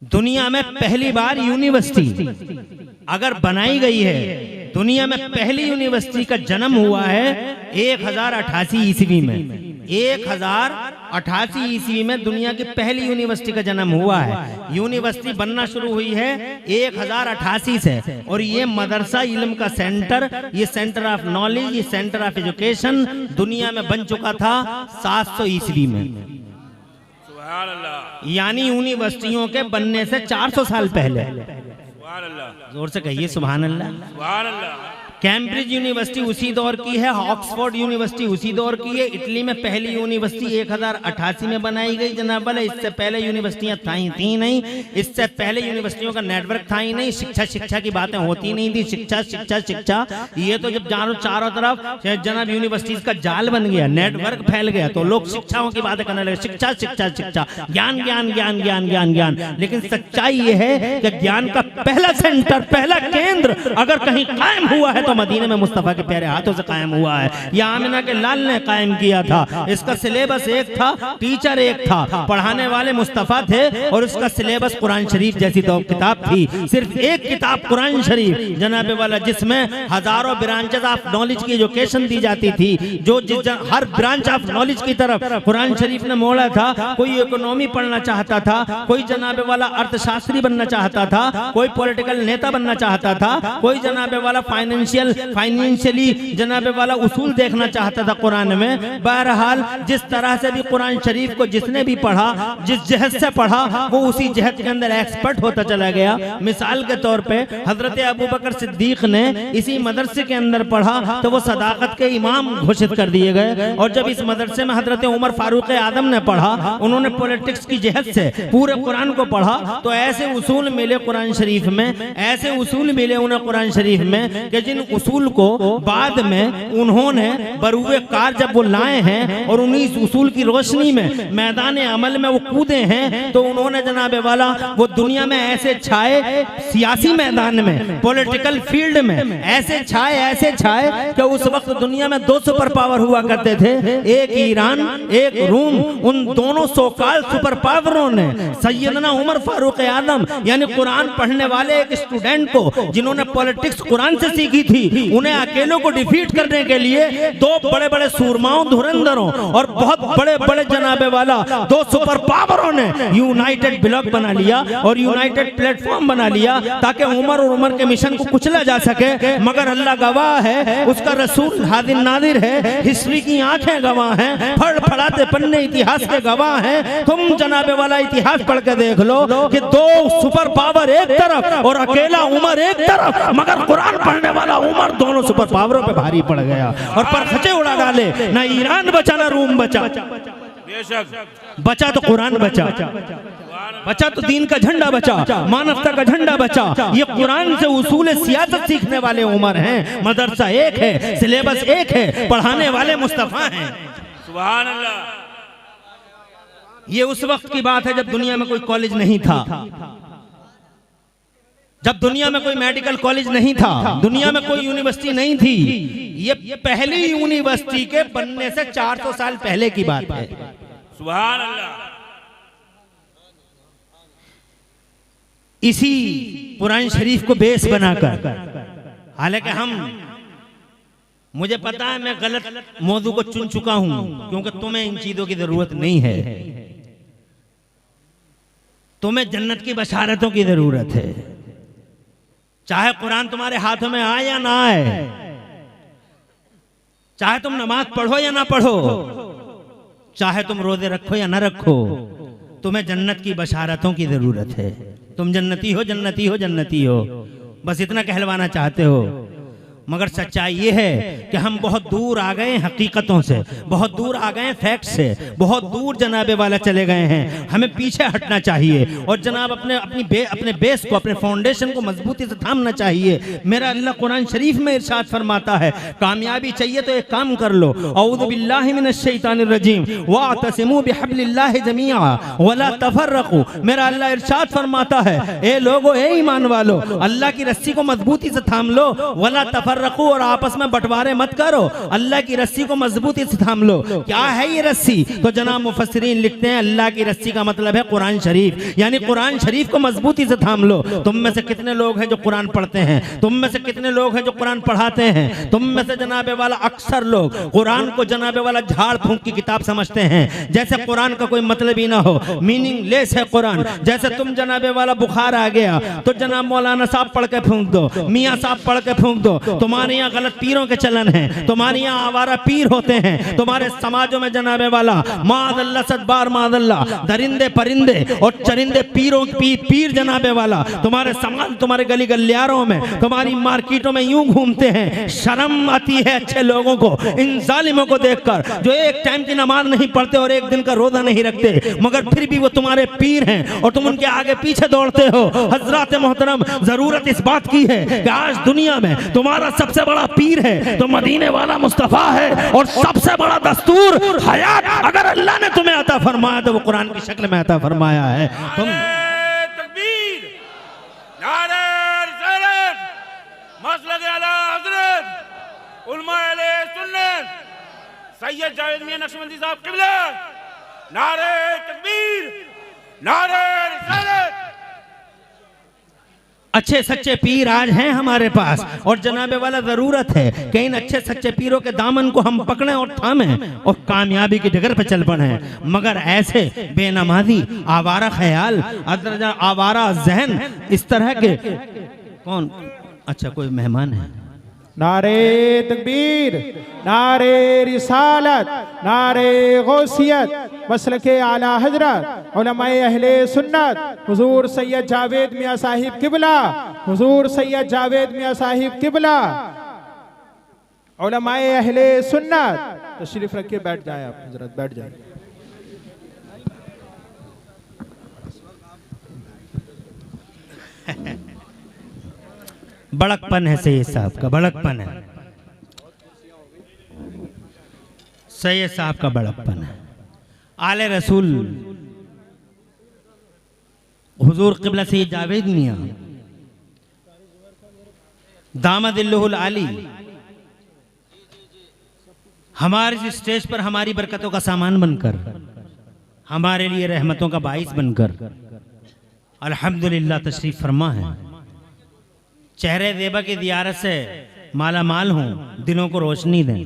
दुनिया में पहली बार यूनिवर्सिटी अगर बनाई गई है, दुनिया में पहली यूनिवर्सिटी का जन्म हुआ है 1088 ईस्वी में। 1088 ईस्वी में दुनिया की पहली यूनिवर्सिटी का जन्म हुआ है। यूनिवर्सिटी बनना शुरू हुई है 1088 से, और ये मदरसा इल्म का सेंटर, ये सेंटर ऑफ नॉलेज, ये सेंटर ऑफ एजुकेशन दुनिया में बन चुका था 700 ईस्वी में। यानी यूनिवर्सिटियों के बनने से 400 साल पहले। जोर से कहिए सुभान अल्लाह। कैम्ब्रिज यूनिवर्सिटी उसी दौर की है, ऑक्सफोर्ड यूनिवर्सिटी उसी दौर की है। इटली में पहली यूनिवर्सिटी 1088 में बनाई गई जनाब वाले। इससे पहले यूनिवर्सिटियां थी नहीं, इससे पहले यूनिवर्सिटियों का नेटवर्क था ही नहीं। शिक्षा की बातें होती नहीं थी। शिक्षा ये तो जब चारों तरफ जनाब यूनिवर्सिटीज का जाल बन गया, नेटवर्क फैल गया, तो लोग शिक्षाओं की बातें करने लगे। शिक्षा, ज्ञान। लेकिन सच्चाई ये है कि ज्ञान का पहला सेंटर, पहला केंद्र अगर कहीं कायम हुआ है तो मदीने में मुस्तफा के प्यारे हाथों से कायम हुआ है। यह आमिना के लाल ने कायम किया था। इसका सिलेबस एक था, टीचर एक था, पढ़ाने वाले मुस्तफा थे, और इसका सिलेबस कुरान शरीफ जैसी तो किताब थी। सिर्फ एक किताब कुरान शरीफ जनाबे वाला, जिसमें हजारों ब्रांचेस ऑफ नॉलेज की एजुकेशन दी जाती थी। जो हर ब्रांच ऑफ नॉलेज की तरफ कुरान शरीफ ने मोड़ा था। कोई इकोनॉमी पढ़ना चाहता था, कोई जनाबे वाला अर्थशास्त्री बनना चाहता था, कोई पॉलिटिकल नेता बनना चाहता था, कोई जनाबे वाला फाइनेंशियली जनाबे वाला उसूल देखना चाहता था कुरान में। बहरहाल जिस तरह से भी कुरान शरीफ को जिसने भी पढ़ा, जिस जहद से पढ़ा, वो उसी जहद के अंदर एक्सपर्ट होता चला गया। मिसाल के तौर पे हजरत अबू बकर सिद्दीक ने इसी मदरसे के अंदर पढ़ा तो वो सदाकत के इमाम घोषित कर दिए गए। और जब इस मदरसे में हजरत उमर फारूक आदम ने पढ़ा, उन्होंने पॉलिटिक्स की जहद से पूरे कुरान को पढ़ा, तो ऐसे उसूल मिले कुरान शरीफ में, ऐसे उसूल मिले उन्हें कुरान शरीफ में कि जिन उसूल को बाद में उन्होंने बरूए कार जब वो लाए हैं और उन्हीं उसूल की रोशनी में मैदान अमल में वो कूदे हैं, तो उन्होंने जनाबे वाला वो दुनिया में ऐसे छाए, सियासी मैदान में, पॉलिटिकल फील्ड में ऐसे छाए कि उस वक्त दुनिया में 2 सुपर पावर हुआ करते थे, एक ईरान, एक रूम। उन दोनों सोकाल सुपर पावरों ने सैयदना उमर फारूक आदम यानी कुरान पढ़ने वाले एक स्टूडेंट को, जिन्होंने पॉलिटिक्स कुरान से सीखी थी, उन्हें अकेलों को डिफीट करने के लिए 2 बड़े धुरंधरों धुरंधरों और बहुत बड़े जनाबे वाला 2 सुपर पावरों ने यूनाइटेड ब्लॉक बना लिया और यूनाइटेड प्लेटफॉर्म बना लिया, ताकि उमर और उमर के मिशन को कुचला जा सके। मगर अल्लाह गवाह है, उसका रसूल हाजिर नादिर है, हिस्ट्री की आंखें गवाह हैं, फड़फड़ाते पन्ने इतिहास के गवाह हैं। तुम जनाबे वाला इतिहास पढ़ के देख लो कि 2 सुपर पावर एक तरफ और अकेला उमर एक तरफ, मगर कुरान पढ़ने वाला उमर दोनों सुपर पावरों पे भारी पड़ गया और परखचे उड़ा डाले। ना ईरान बचा, ना रूम बचा, बचा तो कुरान बचा तो दीन का झंडा बचा, मानवता का झंडा बचा। ये कुरान से उसूल सियासत सीखने वाले उमर हैं। मदरसा एक है, सिलेबस एक है, पढ़ाने वाले मुस्तफा हैं। सुभान अल्लाह। ये उस वक्त की बात है जब दुनिया में कोई कॉलेज नहीं था, जब दुनिया में कोई मेडिकल कॉलेज नहीं था, दुनिया में कोई यूनिवर्सिटी नहीं थी। ये पहली यूनिवर्सिटी के बनने से 400 साल पहले की बात है। सुभान अल्लाह। इसी कुरान शरीफ को बेस बनाकर, हालांकि मुझे पता है मैं गलत मौजू को चुन चुका हूं, क्योंकि तुम्हें इन चीजों की जरूरत नहीं है। तुम्हें जन्नत की बशारतों की जरूरत है। चाहे कुरान तुम्हारे हाथों में आए या ना आए, चाहे तुम नमाज पढ़ो या ना पढ़ो, चाहे तुम रोजे रखो या ना रखो, तुम्हें जन्नत की बशारतों की जरूरत है। तुम जन्नती हो, बस इतना कहलवाना चाहते हो। मगर सच्चाई ये है कि हम बहुत दूर आ गए हकीकतों से, बहुत दूर आ गए फैक्ट से, बहुत दूर जनाबे वाला चले गए हैं। हमें पीछे हटना चाहिए और जनाब अपने बेस को, अपने फाउंडेशन को मजबूती से थामना चाहिए। मेरा अल्लाह कुरान शरीफ में इरशाद फरमाता है, कामयाबी चाहिए तो एक काम कर लो, औज़ु बिल्लाहि मिनश शैतानिर रजीम वअतसिमू बिहब्लिल्लाहि जमीआ वला तफर्रकू। मेरा अल्लाह इरशाद फरमाता है, ए लोगो, ए ईमान वालो, अल्लाह की रस्सी को मजबूती से थाम लो, वला तफर्रकू, बराबर रखो और आपस में बंटवारे मत करो, अल्लाह की रस्सी को मजबूती से थाम लो। क्या है ये रस्सी? तो जनाब मुफस्सिरीन लिखते हैं अल्लाह की रस्सी का मतलब है कुरान शरीफ, यानी कुरान शरीफ को मजबूती से थाम लो। तुम में से कितने लोग हैं जो कुरान पढ़ते हैं? तुम में से कितने लोग हैं जो कुरान पढ़ाते हैं? तुम में से जनाबे वाला अक्सर लोग कुरान को जनाबे वाला झाड़ फूंक की किताब समझते हैं, जैसे कुरान का कोई मतलब ही ना हो, मीनिंगलेस है कुरान। जैसे तुम जनाबे वाला बुखार आ गया तो जनाब मौलाना साहब पढ़ के फूंक दो, मियाँ साहब पढ़ के फूंक दो। तुम्हारे यहाँ गलत पीरों के चलन है, तुम्हारे यहाँ आवारा पीर होते हैं, तुम्हारे समाजों में जनाबे वाला मादल्ला सदबार मादल्ला दरिंदे परिंदे और चरिंदे पीरों पीर जनाबे वाला तुम्हारे समाज, तुम्हारे गली गलियारों में, तुम्हारी मार्केटों में यूं घूमते हैं। शर्म आती है अच्छे लोगों को इन जालिमों को देखकर, जो एक टाइम की नमाज नहीं पढ़ते और एक दिन का रोजा नहीं रखते, मगर फिर भी वो तुम्हारे पीर हैं और तुम उनके आगे पीछे दौड़ते हो। हजरत मोहतरम, जरूरत इस बात की है कि आज दुनिया में तुम्हारा सबसे बड़ा पीर है तो मदीने वाला मुस्तफा है, और सबसे बड़ा दस्तूर हयात अगर अल्लाह ने तुम्हें अता फरमाया तो वो कुरान की शक्ल में अता फरमाया है। तुम तकबीर, नारे रिसालत, मसलक आला हजरत उलमा अहले सुन्नत सैयद जावेद मियां नक्शबंदी साहब क़िबला, नारे तकबीर, नारे रिसालत। अच्छे सच्चे पीर आज हैं हमारे पास और जनाबे वाला जरूरत है कि इन अच्छे सच्चे पीरों के दामन को हम पकड़ें और थामें और कामयाबी की जगह पर चल पड़े। मगर ऐसे बेनमाजी, आवारा ख्याल, आवारा जहन, इस तरह के कौन, अच्छा कोई मेहमान है। नारे तकबीर, नारे रिसालत, नारे गौसियत, मसलके आला हजरत उलमाए अहले सुन्नत हुजूर सैयद जावेद मियाँ साहिब क़िबला, हुजूर सैयद जावेद मियाँ साहिब क़िबला, उलमाए अहले सुन्नत। तशरीफ रखिए, बैठ जाए आप हजरत, बैठ जाए। बड़कपन है सैयद साहब का, बड़कपन है सैयद साहब का, बड़कपन है। आले रसूल हुजूर क़िबला सैयद जावेद मियां दामदिल्लहुल आली हमारे इस स्टेज पर हमारी बरकतों का सामान बनकर, हमारे लिए रहमतों का बाइस बनकर अल्हम्दुलिल्लाह तशरीफ फरमा है। चेहरे ज़ेबा की ज़ियारत से माला माल हों, दिलों को रोशनी दें।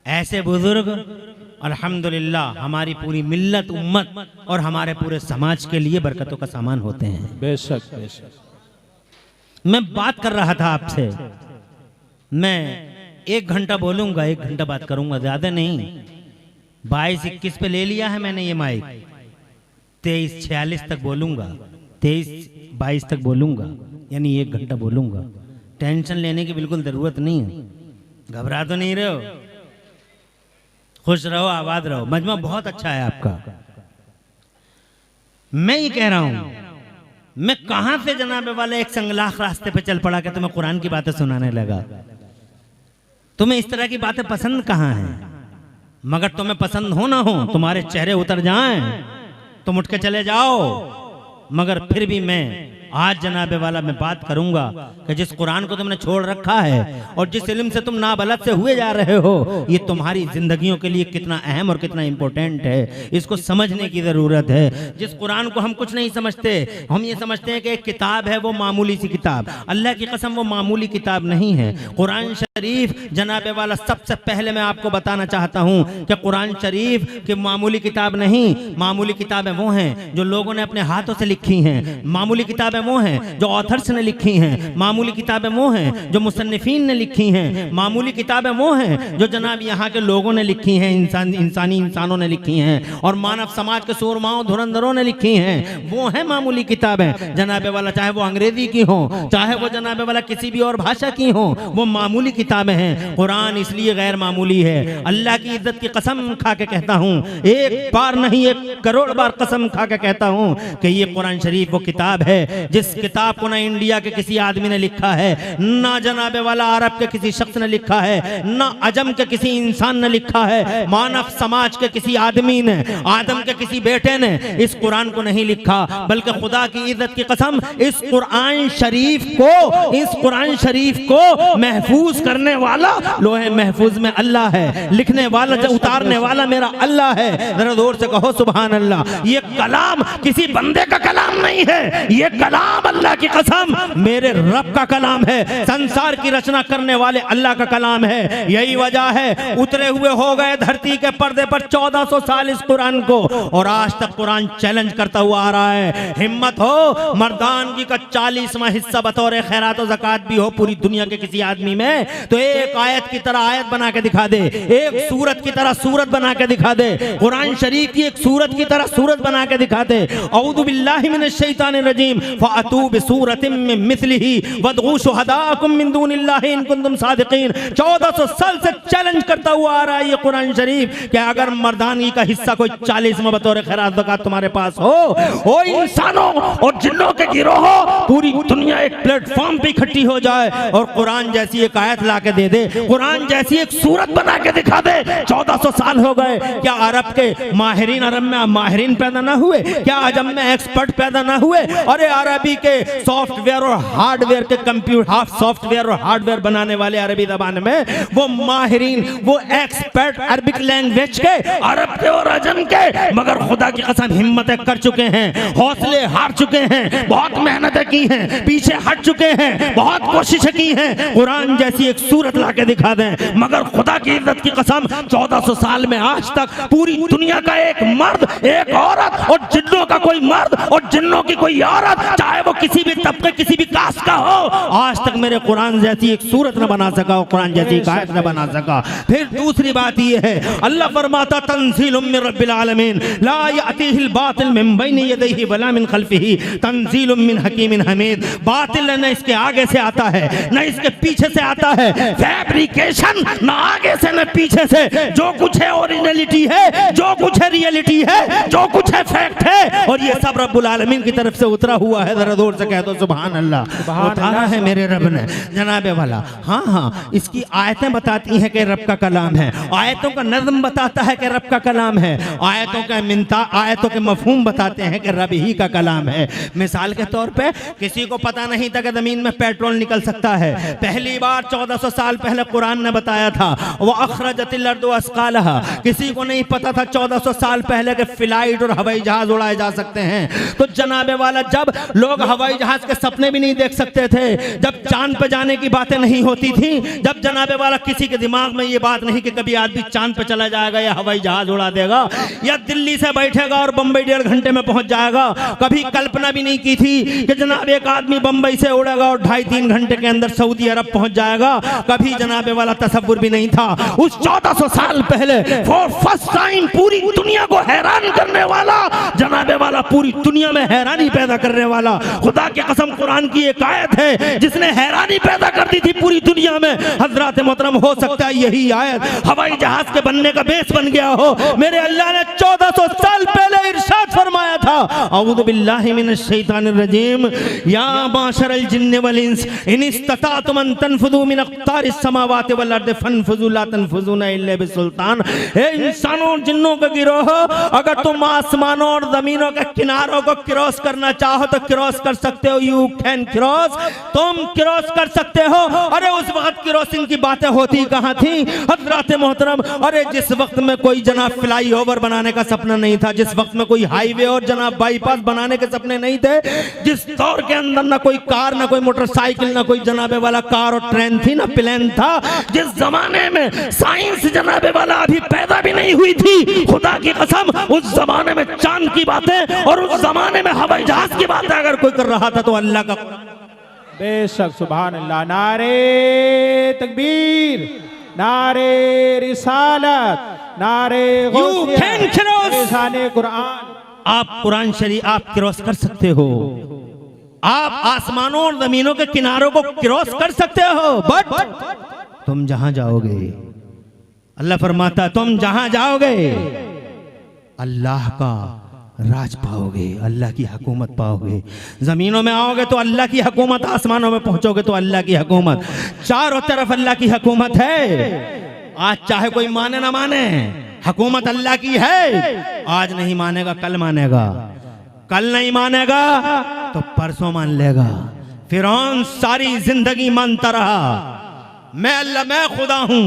ऐसे बुजुर्ग अल्हम्दुलिल्लाह हमारी पूरी मिल्लत, उम्मत और हमारे पूरे समाज के लिए बरकतों का सामान होते हैं। बेशक बेशक। मैं बात कर रहा था आपसे, मैं 1 घंटा बोलूंगा, 1 घंटा बात करूंगा, ज्यादा नहीं। 22-21 पे ले लिया है मैंने ये माइक, 23-46 तक बोलूंगा, 23-22 तक बोलूंगा, यानी 1 घंटा बोलूंगा। टेंशन लेने की बिल्कुल जरूरत नहीं है, घबरा तो नहीं रहे हो, खुश रहो, आबाद रहो। मजमा बहुत अच्छा है आपका। मैं ये कह रहा हूं, मैं कहां से जनाबे वाले एक संगलाख रास्ते पे चल पड़ा कि तुम्हें कुरान की बातें सुनाने लगा। तुम्हें इस तरह की बातें पसंद कहां हैं? मगर तुम्हें पसंद हो ना हो, तुम्हारे चेहरे उतर जाएं, तुम उठ के चले जाओ। मगर फिर भी मैं आज जनाबे वाला मैं बात करूंगा कि जिस कुरान को तुमने छोड़ रखा है और जिस इल्म से तुम नाबलद से हुए जा रहे हो, ये तुम्हारी जिंदगियों के लिए कितना अहम और कितना इंपॉर्टेंट है, इसको समझने की जरूरत है। जिस कुरान को हम कुछ नहीं समझते, हम ये समझते हैं कि एक किताब है, वो मामूली सी किताब। अल्लाह की कसम वो मामूली किताब नहीं है। कुरान शरीफ जनाबे वाला, सबसे पहले मैं आपको बताना चाहता हूँ कि कुरान शरीफ की मामूली किताब नहीं, मामूली किताबें वो हैं जो लोगों ने अपने हाथों से लिखी हैं। मामूली किताबें वो हैं जो ऑथर्स ने लिखी हैं। मामूली किताबें वो हैं जो मुसन्निफीन ने लिखी हैं। मामूली किताबें वो हैं जो जनाब यहाँ के लोगों ने लिखी हैं, इंसानों ने लिखी हैं और मानव समाज के सूरमाओं धुरंधरों ने लिखी हैं। वो हैं मामूली किताबें जनाबे वाला, चाहे वो अंग्रेजी की हो, चाहे वो जनाबे वाला किसी भी और भाषा की हो, वो मामूली किताबें हैं। कुरान इसलिए गैर मामूली है। अल्लाह की इज्जत की कसम खा के कहता हूँ, एक बार नहीं 1 करोड़ बार कसम खा के कहता हूँ कि ये कुरान शरीफ वो किताब है जिस किताब को ना इंडिया के किसी आदमी ने लिखा है, ना जनाबे वाला अरब के किसी शख्स ने लिखा है, ना अजम के किसी इंसान ने लिखा है, मानव समाज के किसी आदमी ने, आदम के किसी बेटे ने इस कुरान को नहीं लिखा, बल्कि खुदा की इज्जत की कसम इस कुरान शरीफ को महफूज करने वाला लोहे महफूज में अल्लाह है, लिखने वाला उतारने वाला मेरा अल्लाह है। जरा जोर से कहो सुभान अल्लाह। ये कलाम किसी बंदे का कलाम नहीं है, ये कलाम अल्लाह की कसम मेरे रब का कलाम है, संसार की रचना करने वाले अल्लाह का कलाम है। यही वजह है उतरे हुए हो गए धरती के पर्दे पर 1400 साल इस कुरान को, और आज तक कुरान चैलेंज करता हुआ आ रहा है। हिम्मत हो मर्दानगी का 40वां हिस्सा बतौर खैरात और ज़कात भी हो पूरी दुनिया के किसी आदमी में, तो एक आयत की तरह आयत बना के दिखा दे, एक सूरत की तरह सूरत बना के दिखा दे, कुरान शरीफ की एक सूरत की तरह सूरत बना के दिखा दे। औज़ु बिल्लाहि मिनश शैतानिर रजीम फअतू बिसूरतिन मिन मिस्लिही वदऊ शुहदाकुम मिन दूनिल्लाहि इन कुंतुम सादिकीन। 1400 साल से चैलेंज करता हुआ आ रहा है ये कुरान शरीफ कि अगर मर्दानगी का हिस्सा कोई 40वां बतौर खैरात ज़कात तुम्हारे पास हो, ओ इंसानों और जिन्नों के गिरोह पूरी दुनिया एक प्लेटफॉर्म पे इकट्ठी हो जाए और कुरान जैसी एक आयत ला के दे दे, कुरान जैसी एक सूरत बना के दिखा दे। 1400 साल हो गए, क्या अरब के माहिरीन अरब में माहिरीन पैदा ना हुए? क्या अजम में एक्सपर्ट पैदा ना हुए? अरे अरबी के सॉफ्टवेयर और हार्डवेयर के कंप्यूटर सॉफ्टवेयर और हार्डवेयर बनाने वाले अरबी जबान में वो माहिरीन, वो एक्सपर्ट अरबिक लैंग्वेज के, अरब के और अजम के, मगर खुदा की कसम हिम्मतें कर चुके हैं, हौसले हार चुके हैं, बहुत मेहनतें की हैं, पीछे हट चुके हैं, बहुत कोशिशें की हैं, कुरान जैसी एक सूरत ला के दिखा दें, मगर खुदा की इज्जत की कसम 1400 साल में आज तक पूरी दुनिया का एक मर्द, एक औरत और जिन्नों का कोई मर्द और जिन्नों की कोई औरत, चाहे वो किसी भी तबके किसी भी कास्ट का हो, आज तक मेरे कुरान जैसी एक सूरत न बना सका, कुरान जैसी एक आयत न बना सका। फिर दूसरी बात ये है, अल्लाह फरमाता तंज़ीलुम मिन रब्बिल आलमीन ला यातीहिल बातिल मिन बैनि यदैहि वला मिन खल्फिही तंज़ीलुम मिन हकीमिन हमीद। बातिल न इसके आगे से आता है न इसके पीछे से आता है, फैब्रिकेशन न आगे से न पीछे से, जो कुछ है ओरिजिनलिटी है, जो कुछ है रियलिटी है, जो कुछ है फैक्ट है, और ये सब रब्बुल आलमीन की तरफ से उतरा हुआ है। जरा जोर से कह दो सुभान अल्लाह। उतारा है मेरे रब ने जनाबे वाला। हाँ हाँ, इसकी आयतें बताती हैं कि रब का कलाम है, आयतों का नज़्म बताता है कि रब का कलाम है, आयतों के मफहूम बताते हैं कि रब ही का कलाम है। मिसाल के तौर पे किसी को पता नहीं था कि जमीन में पेट्रोल निकल सकता है, पहली बार 1400 साल पहले कुरान ने बताया था वो अखरजतिल अर्दु अस्कालहा। किसी को नहीं पता था 1400 साल पहले के फ्लाइट और हवाई जहाज उड़ाए जा सकते हैं। तो जनाबे वाला जब लोग हवाई जहाज के सपने भी नहीं देख सकते थे, जब चांद पे जाने की बातें नहीं होती थी, जब जनाबे वाला किसी के दिमाग में ये बात नहीं कि कभी आदमी चांद पे चला जाएगा या हवाई जहाज उड़ा देगा या दिल्ली से बैठेगा और बंबई 1.5 घंटे में पहुंच जाएगा, कभी कल्पना भी नहीं की थी कि जनाब एक आदमी बंबई से उड़ेगा और 2.5-3 घंटे के अंदर सऊदी अरब पहुंच जाएगा, कभी जनाबे वाला तसव्वुर भी नहीं था। उस 1400 साल पहले फॉर फर्स्ट टाइम पूरी दुनिया को हैरान करने वाला, जनाबे वाला पूरी दुनिया में हैरानी पैदा करने वाला, खुदा की कसम कुरान की एक आयत है जिसने हैरानी पैदा कर दी थी पूरी दुनिया में। हजरत मोहतरम हो सकता है यही आयत हवाई जहाज के बनने का बेस बन गया हो। मेरे अल्लाह ने 1400 साल पहले इरशाद फरमाया था, औज़ु बिल्लाहि मिनश शैतानिर रजीम या माशरल जिन्न वल इंस इन इस्ततातुम अन तनफुदू मिन अक़तारिस समावाति वल अर्दि फनफुजू ला तनफुजूना इल्ला बिसुल्तान। हे इंसानों और जिन्नों के गिरोह, अगर तुम आसमानों और जमीनों के किनारों को क्रॉस करना चाहो तो क्रॉस कर सकते हो, यू कैन क्रॉस, तुम क्रॉस कर सकते हो। अरे उस वक्त क्रॉसिंग की बातें होती कहाँ थी हजरत मोहतरम? अरे जिस वक्त में कोई जनाब फ्लाई ओवर बनाने का सपना नहीं था, जिस वक्त में कोई हाईवे और जनाब बाईपास बनाने के सपने नहीं थे, जिस दौर के अंदर ना कोई कार ना कोई मोटरसाइकिल ना कोई जनाबे वाला कार और ट्रेन थी ना प्लेन था, जिस जमाने में साइंस जनाबे वाला अभी पैदा भी नहीं हुई थी, खुदा की कसम उस जमाने में चांद की बातें और उस जमाने में हवाई जहाज की बातें अगर कोई कर रहा था तो अल्लाह का बेशक सुभान अल्लाह। नारे तकबीर, नारे रिसालत, नारे गौसियत, कुरान। आप कुरान शरीफ आप क्रॉस कर सकते हो, आप आसमानों और जमीनों के किनारों को क्रॉस कर सकते हो, बट तुम जहां जाओगे, अल्लाह फरमाता तुम जहां जाओगे अल्लाह का राज पाओगे, अल्लाह की हुकूमत पाओगे। ज़मीनों में आओगे तो अल्लाह की हुकूमत, आसमानों में पहुंचोगे तो अल्लाह की हुकूमत। चारों तरफ अल्लाह की हुकूमत है। आज चाहे कोई माने ना माने, हुकूमत अल्लाह की है। आज नहीं मानेगा कल मानेगा, कल नहीं मानेगा तो परसों मान लेगा। फिरौन सारी जिंदगी मानता रहा मैं अल्लाह, मैं खुदा हूं,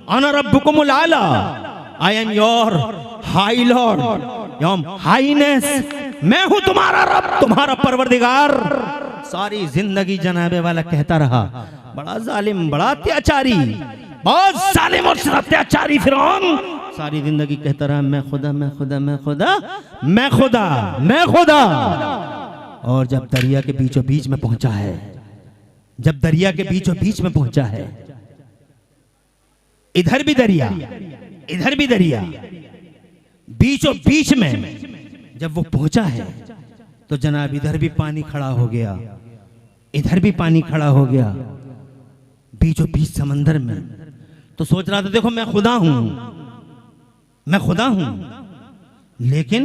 अना रब्बुकुमुल आला, I am your high Lord, your Highness, मैं हूं तुम्हारा रब, तुम्हारा परवरदिगार। सारी जिंदगी जनाबे वाला कहता रहा। बड़ा जालिम, बड़ा अत्याचारी, बहुत जालिम और अत्याचारी फिरौन सारी जिंदगी कहता रहा मैं खुदा, मैं खुदा, मैं खुदा, मैं खुदा, मैं खुदा। और जब दरिया के बीचों बीच में पहुंचा है, जब दरिया के बीचों बीच में पहुंचा है, इधर भी दरिया, इधर भी दरिया, बीचों बीच में जब वो पहुंचा है तो जनाब इधर भी पानी खड़ा हो गया, इधर भी पानी खड़ा हो गया, बीचों बीच समंदर में। तो सोच रहा था देखो मैं खुदा हूं, मैं खुदा हूं, लेकिन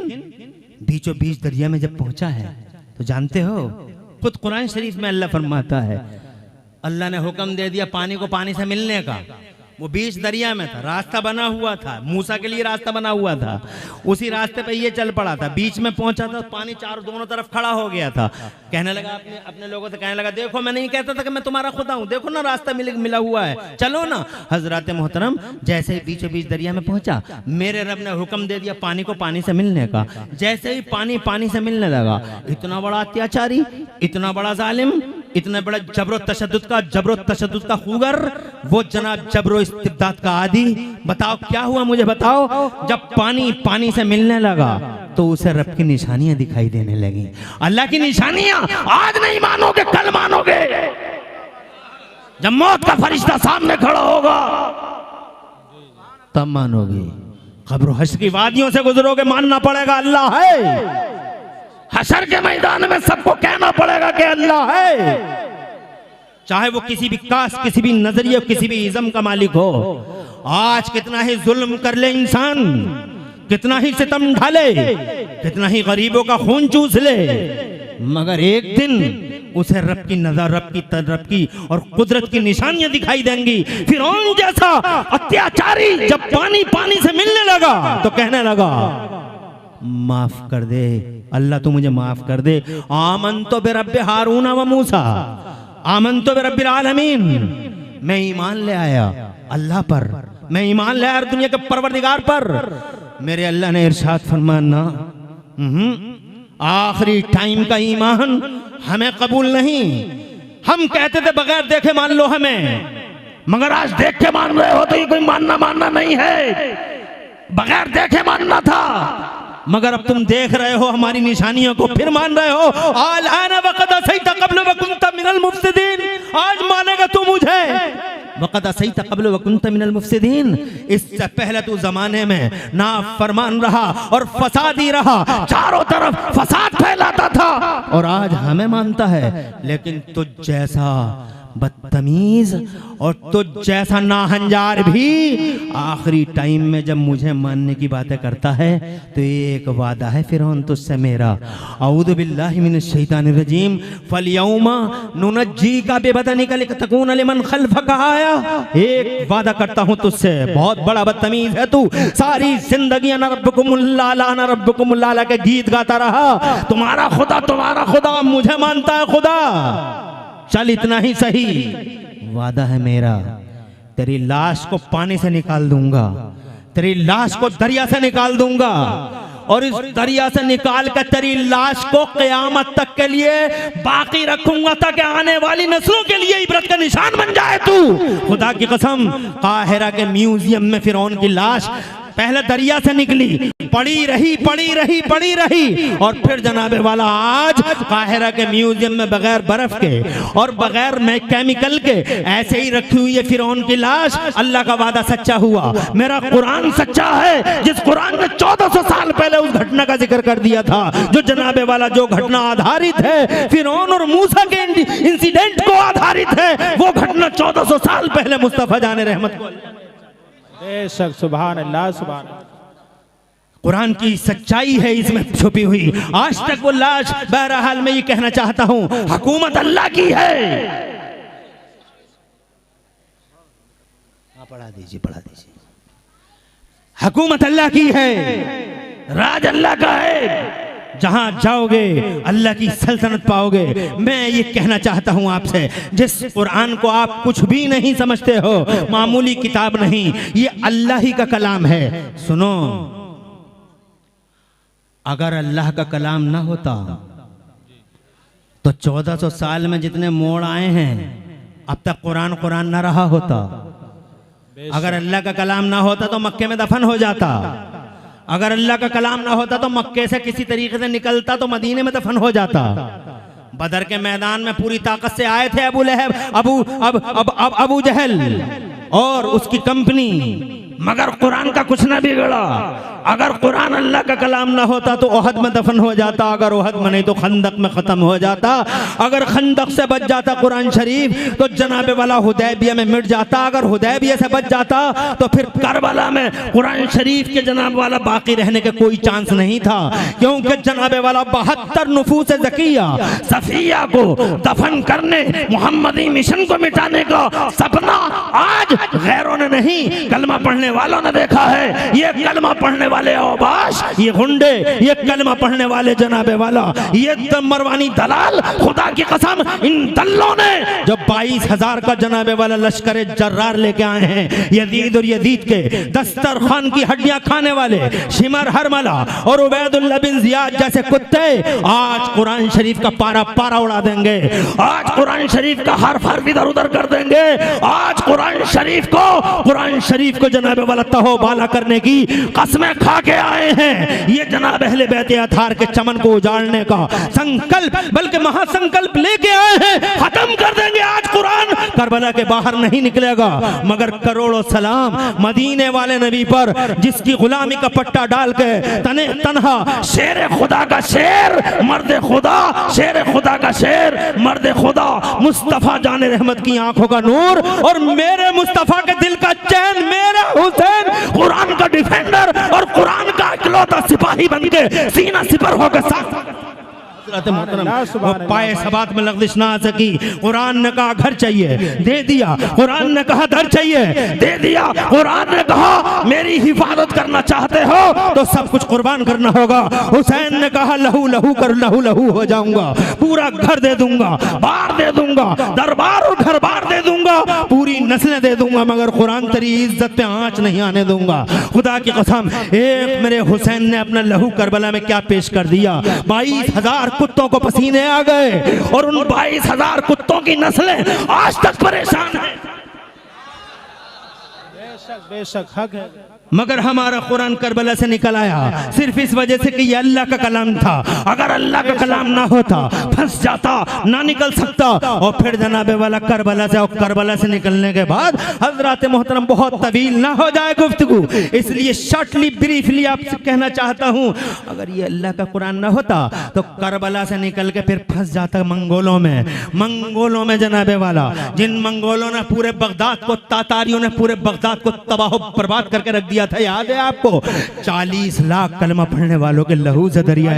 बीचों बीच दरिया में जब पहुंचा है तो जानते हो खुद कुरान शरीफ में अल्लाह फरमाता है, अल्लाह ने हुक्म दे दिया पानी को पानी से मिलने का। वो बीच दरिया में था, रास्ता बना हुआ था, मूसा के लिए रास्ता बना हुआ था, उसी रास्ते पे ये चल पड़ा था। बीच में पहुंचा था, पानी चारों दोनों तरफ खड़ा हो गया था। कहने लगा अपने लोगों से कहने लगा देखो मैं नहीं कहता था कि मैं तुम्हारा खुदा हूं, देखो ना रास्ता मिला हुआ है, चलो ना। हजरत मोहतरम जैसे ही बीचों बीच दरिया में पहुंचा, मेरे रब ने हुक्म दे दिया पानी को पानी से मिलने का। जैसे ही पानी पानी से मिलने लगा, इतना बड़ा अत्याचारी, इतना बड़ा जालिम, इतने बड़े जबरो तशद्दुद का खूगर, वो जनाब जबरो इस्तिब्दाद का आदी। बताओ क्या हुआ, मुझे बताओ। जब पानी पानी से मिलने लगा तो उसे रब की निशानियां दिखाई देने लगी। अल्लाह की निशानियां आज नहीं मानोगे कल मानोगे। जब मौत का फरिश्ता सामने खड़ा होगा तब मानोगे। कब्र हश्र की वादियों से गुजरोगे, मानना पड़ेगा अल्लाह है। हशर के मैदान में सबको कहना पड़ेगा कि अल्लाह है। चाहे वो किसी भी कास्ट, किसी भी नजरिए, किसी भी इज़्म का मालिक हो। आज कितना ही जुल्म कर ले इंसान, कितना ही सितम ढाले, कितना ही गरीबों का खून चूस ले, मगर एक दिन उसे रब की नजर, रब की और कुदरत की निशानियां दिखाई देंगी। फिरौन जैसा अत्याचारी जब पानी पानी से मिलने लगा तो कहने लगा माफ कर दे अल्लाह, तू मुझे माफ कर दे। आमन तो बिरब्बि हारून व मूसा, आमन तो बिरब्बिल आलमीन, मैं ईमान ले आया अल्लाह पर, मैं ईमान ले आया दुनिया के परवरदिगार पर। मेरे अल्लाह ने इरशाद फरमाना, आखिरी टाइम का ईमान हमें कबूल नहीं। हम कहते थे बगैर देखे मान लो हमें, मगर आज देख के मान रहे हो तो ये कोई मानना नहीं है। बगैर देखे मानना था, मगर अब तुम देख रहे हो हमारी निशानियों को, फिर मान रहे हो। आलाना वक़द असैता क़ब्ल व कुन्त मिनल मुफ़्सिदीन, आज मानेगा तू मुझे। वक़द असैता क़ब्ल व कुन्त मिनल मुफ़्सिदीन, इससे पहले तू जमाने में नाफरमान रहा और फसादी रहा, चारों तरफ फसाद फैलाता था, और आज हमें मानता है। लेकिन तुझ जैसा बदतमीज और तुझ जैसा नाहंजार भी आखिरी टाइम में जब मुझे मानने की बातें करता है तो एक वादा है फिरौन तुझसे मेरा। औज़ु बिल्लाहि मिनश शैतानिर रजीम, फलयौमा नुनज्जीका बिबदनिका लितकूना लिमन खल्फका आया। एक वादा करता हूं तुझसे, बहुत बड़ा बदतमीज है तू। सारी जिंदगी अना रब्बुकुमुल आला के गीत गाता रहा, तुम्हारा खुदा मुझे मानता है खुदा। चल इतना ही सही, वादा है मेरा, तेरी लाश को पानी से निकाल दूंगा, तेरी लाश को दरिया से निकाल दूंगा, और इस दरिया से निकाल कर तेरी लाश को क़यामत तक के लिए बाकी रखूंगा, ताकि आने वाली नस्लों के लिए इबरत का निशान बन जाए तू। खुदा की कसम, काहिरा के म्यूजियम में फिरौन की लाश पहले दरिया से निकली, पड़ी रही, और फिर जनाबे वाला आज काहिरा के म्यूजियम में बगैर बर्फ के और बगैर केमिकल के ऐसे ही रखी हुई है फिरौन की लाश। अल्लाह का वादा सच्चा हुआ, मेरा कुरान सच्चा है, जिस कुरान ने 1400 साल पहले उस घटना का जिक्र कर दिया था, जो जनाबे वाला जो घटना आधारित है फिरौन और मूसा के इंसिडेंट को आधारित है, वो घटना 1400 साल पहले मुस्तफा जाने रहमत को। बेशक, सुभान अल्लाह, सुभान। कुरान की सच्चाई है इसमें छुपी हुई। आज तक वो लाश, बहरहाल मैं ये कहना चाहता हूं, हुकूमत अल्लाह की है। पढ़ा दीजिए, पढ़ा दीजिए। हुकूमत अल्लाह की है, राज अल्लाह का है। जहां जाओगे अल्लाह की सल्तनत पाओगे। मैं ये कहना चाहता हूं आपसे, जिस कुरान को आप कुछ भी नहीं समझते हो, मामूली किताब नहीं, ये अल्लाह ही का कलाम है। सुनो, अगर अल्लाह का कलाम ना होता तो 1400 साल में जितने मोड़ आए हैं, अब तक कुरान कुरान ना रहा होता। अगर अल्लाह का कलाम ना होता तो मक्के में दफन हो जाता। अगर अल्लाह का कलाम ना होता तो मक्के से किसी तरीके से निकलता तो मदीने में दफन हो जाता। बदर के मैदान में पूरी ताकत से आए थे अबू लहब, अबू जहल और उसकी कंपनी, मगर कुरान का कुछ ना बिगड़ा। अगर कुरान अल्लाह का कलाम ना होता तो ओहद में दफन हो जाता। अगर ओहद में नहीं तो खंदक में खत्म हो जाता। अगर खंदक से बच जाता कुरान शरीफ तो जनाबे वाला हुदैबिया में मिट जाता। अगर हुदैबिया से बच जाता तो फिर करबला में कुरान शरीफ के जनाब वाला बाकी रहने के कोई चांस नहीं था, क्योंकि जनाबे वाला 72 नुफूस ज़किया सफिया को दफन करने, मोहम्मदी मिशन को मिटाने का सपना आज गैरों ने नहीं, कलमा पढ़ने वालों ने देखा है। ये कलमा पढ़ने वाले औबाश, ये गुंडे, ये कलमा पढ़ने वाले जनाबे वाला, ये मरवानी दलाल, खुदा की कसम इन दल्लों ने जो 22,000 का जनाबे वाला लश्कर जर्रार लेके आए हैं, यजीद और यजीद के दस्तरखान की हड्डियां खाने वाले शिमर हरमला और उबैदुल्लाह बिन जियाद जैसे कुत्ते आज कुरान शरीफ का पारा पारा उड़ा देंगे। आज कुरान शरीफ का हर हर्फ इधर उधर कर देंगे। आज कुरान शरीफ को जनाबे वाला तहो बाला करने की कसमें खा के आए हैं। ये जनाब अहले बैत अतार के चमन को उजाड़ने का संकल्प, बल्कि महासंकल्प लेके आए हैं। खत्म कर देंगे आज कुरान, करबला के बाहर नहीं निकलेगा। मगर करोड़ों सलाम मदीने वाले नबी पर, जिसकी गुलामी का पट्टा डाल के तने तनहा शेर खुदा का शेर, मर्द खुदा, शेर खुदा का शेर, मर्द खुदा, मुस्तफा जाने रहमत की आंखों का नूर और मेरे मुस्तफा के दिल का चैन, मेरा हुसैन, कुरान का डिफेंडर और कुरान का इकलौता सिपाही बनके सीना सिपर होकर साथ पाए सबात में लग़ज़िश ना आ सकी। कुरान ने कहा घर चाहिए, दे दिया। कुरान ने कहा दर चाहिए, दे दिया। कुरान ने कहा मेरी हिफाजत करना चाहते हो तो सब कुछ कुर्बान करना होगा। हुसैन ने कहा लहू लहू कर लहू लहू हो जाऊंगा, पूरा घर दे दूंगा, बार दे दूंगा, दरबार और घर बार दे दूंगा, पूरी नस्लें दे दूंगा, मगर कुरान तेरी इज्जत पे आंच नहीं आने दूंगा। खुदा की कसम, एक मेरे हुसैन ने अपना लहू करबला में क्या पेश कर दिया। 22,000 कुत्तों को पसीने आ गए और उन 22,000 कुत्तों की नस्लें आज तक परेशान हैं। बेशक हक है, मगर हमारा कुरान करबला से निकल आया सिर्फ इस वजह से कि ये अल्लाह का कलाम था। अगर अल्लाह का कलाम ना होता, फंस जाता, ना निकल सकता। और फिर जनाबे वाला करबला से, और करबला से निकलने के बाद हजरत मोहतरम बहुत तवील ना हो जाए गुफ्तगू, इसलिए शॉर्टली ब्रीफली आपसे कहना चाहता हूँ, अगर ये अल्लाह का कुरान ना होता तो करबला से निकल के फिर फंस जाता मंगोलों में जनाबे वाला, जिन मंगोलों ने पूरे बगदाद को, तातारियों ने पूरे बगदाद को तबाह बर्बाद करके रख दिया था। याद है आपको? 40 लाख कलमा पढ़ने वालों के लहू से दरिया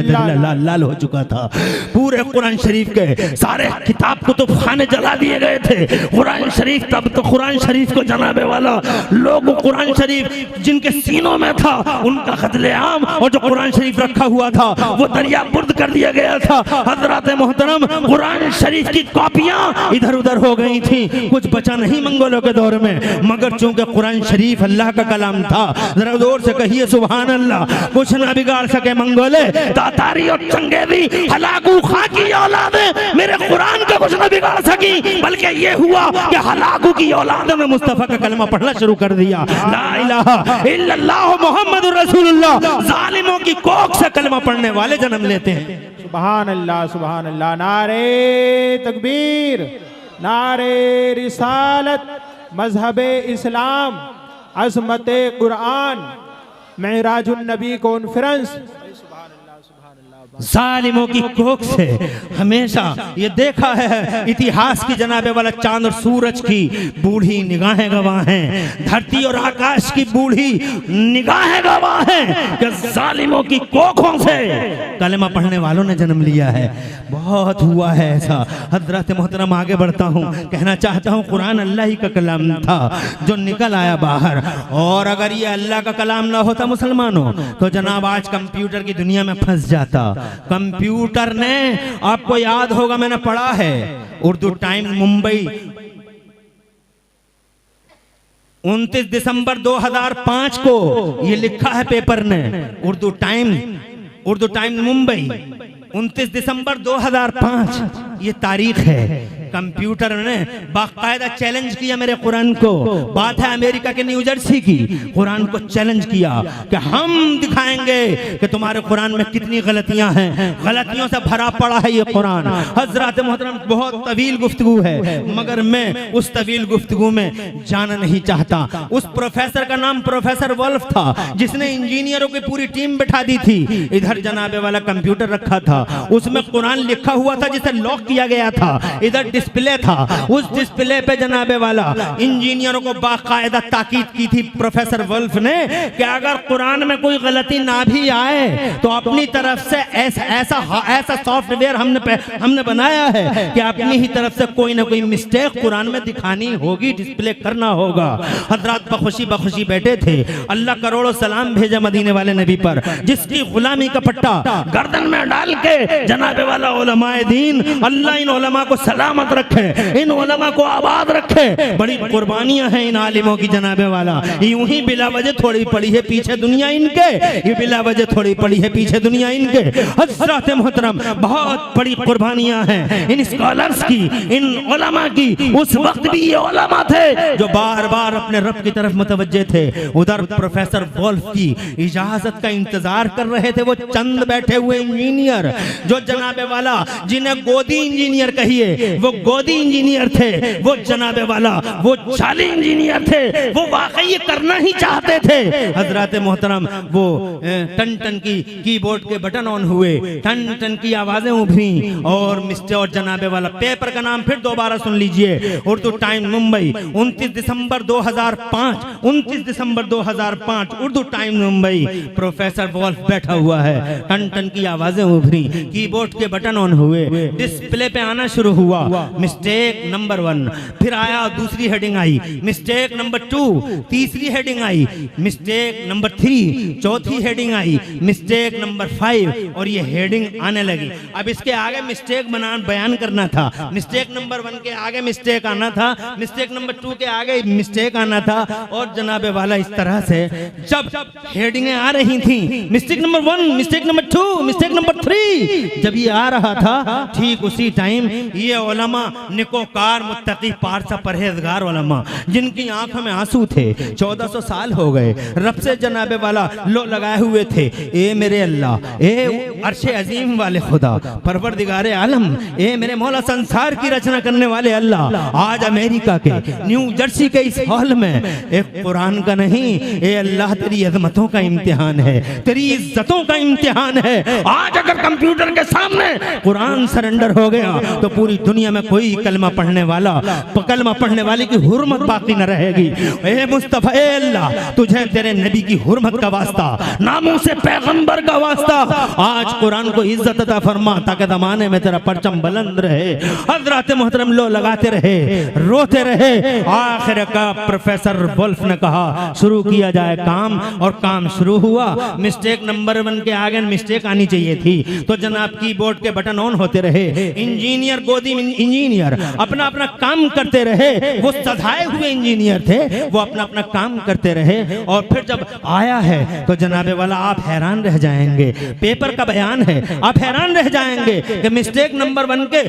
लाल हो चुका था। पूरे कुरान शरीफ के सारे किताब को तो खाने जला दिए गए थे। कुरान शरीफ, तब तो कुरान शरीफ को जनाबे वाला लोग, कुरान शरीफ जिनके सीनों में था उनका कत्लेआम, और जो कुरान शरीफ रखा हुआ था वो दरिया बुर्द कर दिया गया था। हजरत मोहतरम कुरान शरीफ की कॉपियां इधर उधर हो गई थी, कुछ बचा नहीं मंगोलों के दौर में। मगर चूंकि कुरान शरीफ अल्लाह का कलाम था, जरा जोर से कहिए सुभान अल्लाह, कुछ ना बिगाड़ सके मंगोले, तातारी और चंगेजी, हलाकू खां की औलादें मेरे कुरान का कुछ ना बिगाड़ सकी। बल्कि ये हुआ कि हलाकू की औलादों ने मुस्तफा का कलमा पढ़ना शुरू कर दिया। ला इलाहा इल्लल्लाह मुहम्मदुर रसूलुल्लाह। जालिमों की कोख से कलमा पढ़ने वाले जन्म लेते हैं। सुभान अल्लाह, सुभान अल्लाह। नारे तकबीर, नारे रिसालत, मजहबे इस्लाम, अज़मते कुरान, मेराजुन नबी कॉन्फ्रेंस। जालिमों की कोख से हमेशा ये देखा है इतिहास की जनाबे वाला चांद और सूरज की बूढ़ी निगाहें गवाह हैं, धरती और आकाश की बूढ़ी निगाहें गवाह हैं कि जालिमों की कोखों से कलमा पढ़ने वालों ने जन्म लिया है। बहुत हुआ है ऐसा। हजरत मोहतरम आगे बढ़ता हूँ, कहना चाहता हूँ कुरान अल्लाह ही का कलाम था जो निकल आया बाहर, और अगर ये अल्लाह का कलाम ना होता मुसलमानों तो जनाब आज कंप्यूटर की दुनिया में फंस जाता। कंप्यूटर ने, आपको याद होगा मैंने पढ़ा है उर्दू टाइम्स मुंबई 29 दिसंबर 2005 को ये लिखा है पेपर ने, उर्दू टाइम्स मुंबई 29 दिसंबर 2005 ये तारीख है। कंप्यूटर ने बाकायदा चैलेंज किया मेरे कुरान को। बात है अमेरिका के न्यू जर्सी की। कुरान को चैलेंज किया कि हम दिखाएंगे कि तुम्हारे कुरान में कितनी गलतियां हैं, गलतियों से भरा पड़ा है ये कुरान। हजरत मोहतरम बहुत तवील गुफ्तगू है, मगर मैं उस तवील गुफ्तगू में जाना नहीं चाहता। उस प्रोफेसर का नाम प्रोफेसर वोल्फ था जिसने इंजीनियरों की पूरी टीम बिठा दी थी। इधर जनाबे वाला कंप्यूटर रखा था, उसमें कुरान लिखा हुआ था जिसे लॉक किया गया था। इधर डिस्प्ले था, उस डिस्प्ले पे जनाबे वाला इंजीनियरों को बाकायदा ताकीद की थी प्रोफेसर वोल्फ ने कि अगर कुरान में कोई गलती ना भी आए तो अपनी तरफ से ऐसा सॉफ्टवेयर हमने बनाया है कि अपनी ही तरफ से कोई ना कोई मिस्टेक कुरान में दिखानी होगी, डिस्प्ले करना होगा। हजरत बखुशी बैठे थे। अल्लाह करोड़ों सलाम भेजा मदीने वाले नबी पर, जिसकी गुलामी का पट्टा गर्दन में डाल के जनाबे वाला उलमाए दीन, अल्लाह इन उलमा को सलामत रखे, इन उलमा को आबाद रखे। बड़ी कुर्बानियां हैं इन आलिमों की जनाबे वाला। यूं ही बिला वजह थोड़ी पड़ी है पीछे दुनिया इनके, ये बिला वजह थोड़ी पड़ी है पीछे दुनिया इनके। हज़रत मोहतरम बहुत बड़ी कुर्बानियां हैं इन स्कॉलर्स की, इन उलमा की। उस वक्त भी ये उलमा थे जो बार बार अपने रब की तरफ मुतवज्जे थे। उधर प्रोफेसर वोल्फ की इजाजत का इंतजार कर रहे थे वो चंद बैठे हुए इंजीनियर, जो जनाबे वाला जिन्हें गोदी इंजीनियर कहिए वो गोदी इंजीनियर थे, वो जनाबे वाला वो जाली इंजीनियर थे, वो वाकई ये करना ही चाहते थे। हजरत मोहतरम वो टन टन की कीबोर्ड के बटन ऑन हुए, टन टन की आवाजें उभरी और मिस्टर और जनाबे वाला पेपर का नाम फिर दोबारा सुन लीजिए, उर्दू टाइम मुंबई 29 दिसंबर 2005 Urdu time Mumbai. Professor Wolf बैठा हुआ है, टन टन की आवाजें उभरी, कीबोर्ड के बटन ऑन हुए, डिस्प्ले पे आना शुरू हुआ मिस्टेक नंबर 1, फिर आया दूसरी हेडिंग आई मिस्टेक नंबर 2, तीसरी हेडिंग आई मिस्टेक नंबर 3, चौथी हेडिंग आई मिस्टेक नंबर 5, और ये हेडिंग आने लगी। अब इसके आगे मिस्टेक बयान करना था, मिस्टेक नंबर 1 के आगे मिस्टेक आना था, मिस्टेक नंबर 2 के आगे मिस्टेक आना था, और जनाबे वाला इस तरह से जब हेडिंगें आ रही थी, mistake number 1, mistake number 2, mistake number 3, जब ये आ रहा था ठीक उसी टाइम ये उलमा निकोकार मुत्तकी पारसा परहेजगार उलमा जिनकी आंखों में आंसू थे, 1400 साल हो गए रब से जनाबे वाला लो लगाए हुए थे। ए मेरे अल्लाह, ए अर्शे अजीम वाले खुदा, परवरदिगारे आलम, ए मेरे मौला संसार की रचना करने वाले अल्लाह, आज अमेरिका के न्यू जर्सी के इस हॉल में एक कुरान का नहीं, ए अल्लाह तेरी अजमतों का इम्तिहान है, तेरी इज्जतों का इम्तिहान है। आज अगर कंप्यूटर के सामने कुरान सरेंडर हो गया तो पूरी दुनिया में कोई कलमा पढ़ने वाले की हुर्मत बाकी न रहेगी। ए मुस्तफा, ए अल्लाह तुझे तेरे नबी की हुर्मत का वास्ता, नामों से पैगंबर का वास्ता, आज कुरान को इज्जत अता फरमा ताकि ज़माने में तेरा परचम बुलंद रहे। हज़रत मोहतरम लो लगाते रहे, रोते रहे। आखिर का प्रोफेसर वोल्फ ने कहा शुरू किया जाए काम, और काम शुरू हुआ। मिस्टेक नंबर 1 के आगे मिस्टेक आनी चाहिए थी, तो जनाब कीबोर्ड के बटन ऑन होते रहे। इंजीनियर गोदी इंजीनियर अपना अपना काम करते रहे, वो सधाए हुए इंजीनियर थे, वो अपना अपना काम करते रहे। और फिर जब आया है तो जनाबे वाला आप हैरान रह जाएंगे, पेपर का बयान है, आप हैरान रह जाएंगे कि मिस्टेक नंबर 1 के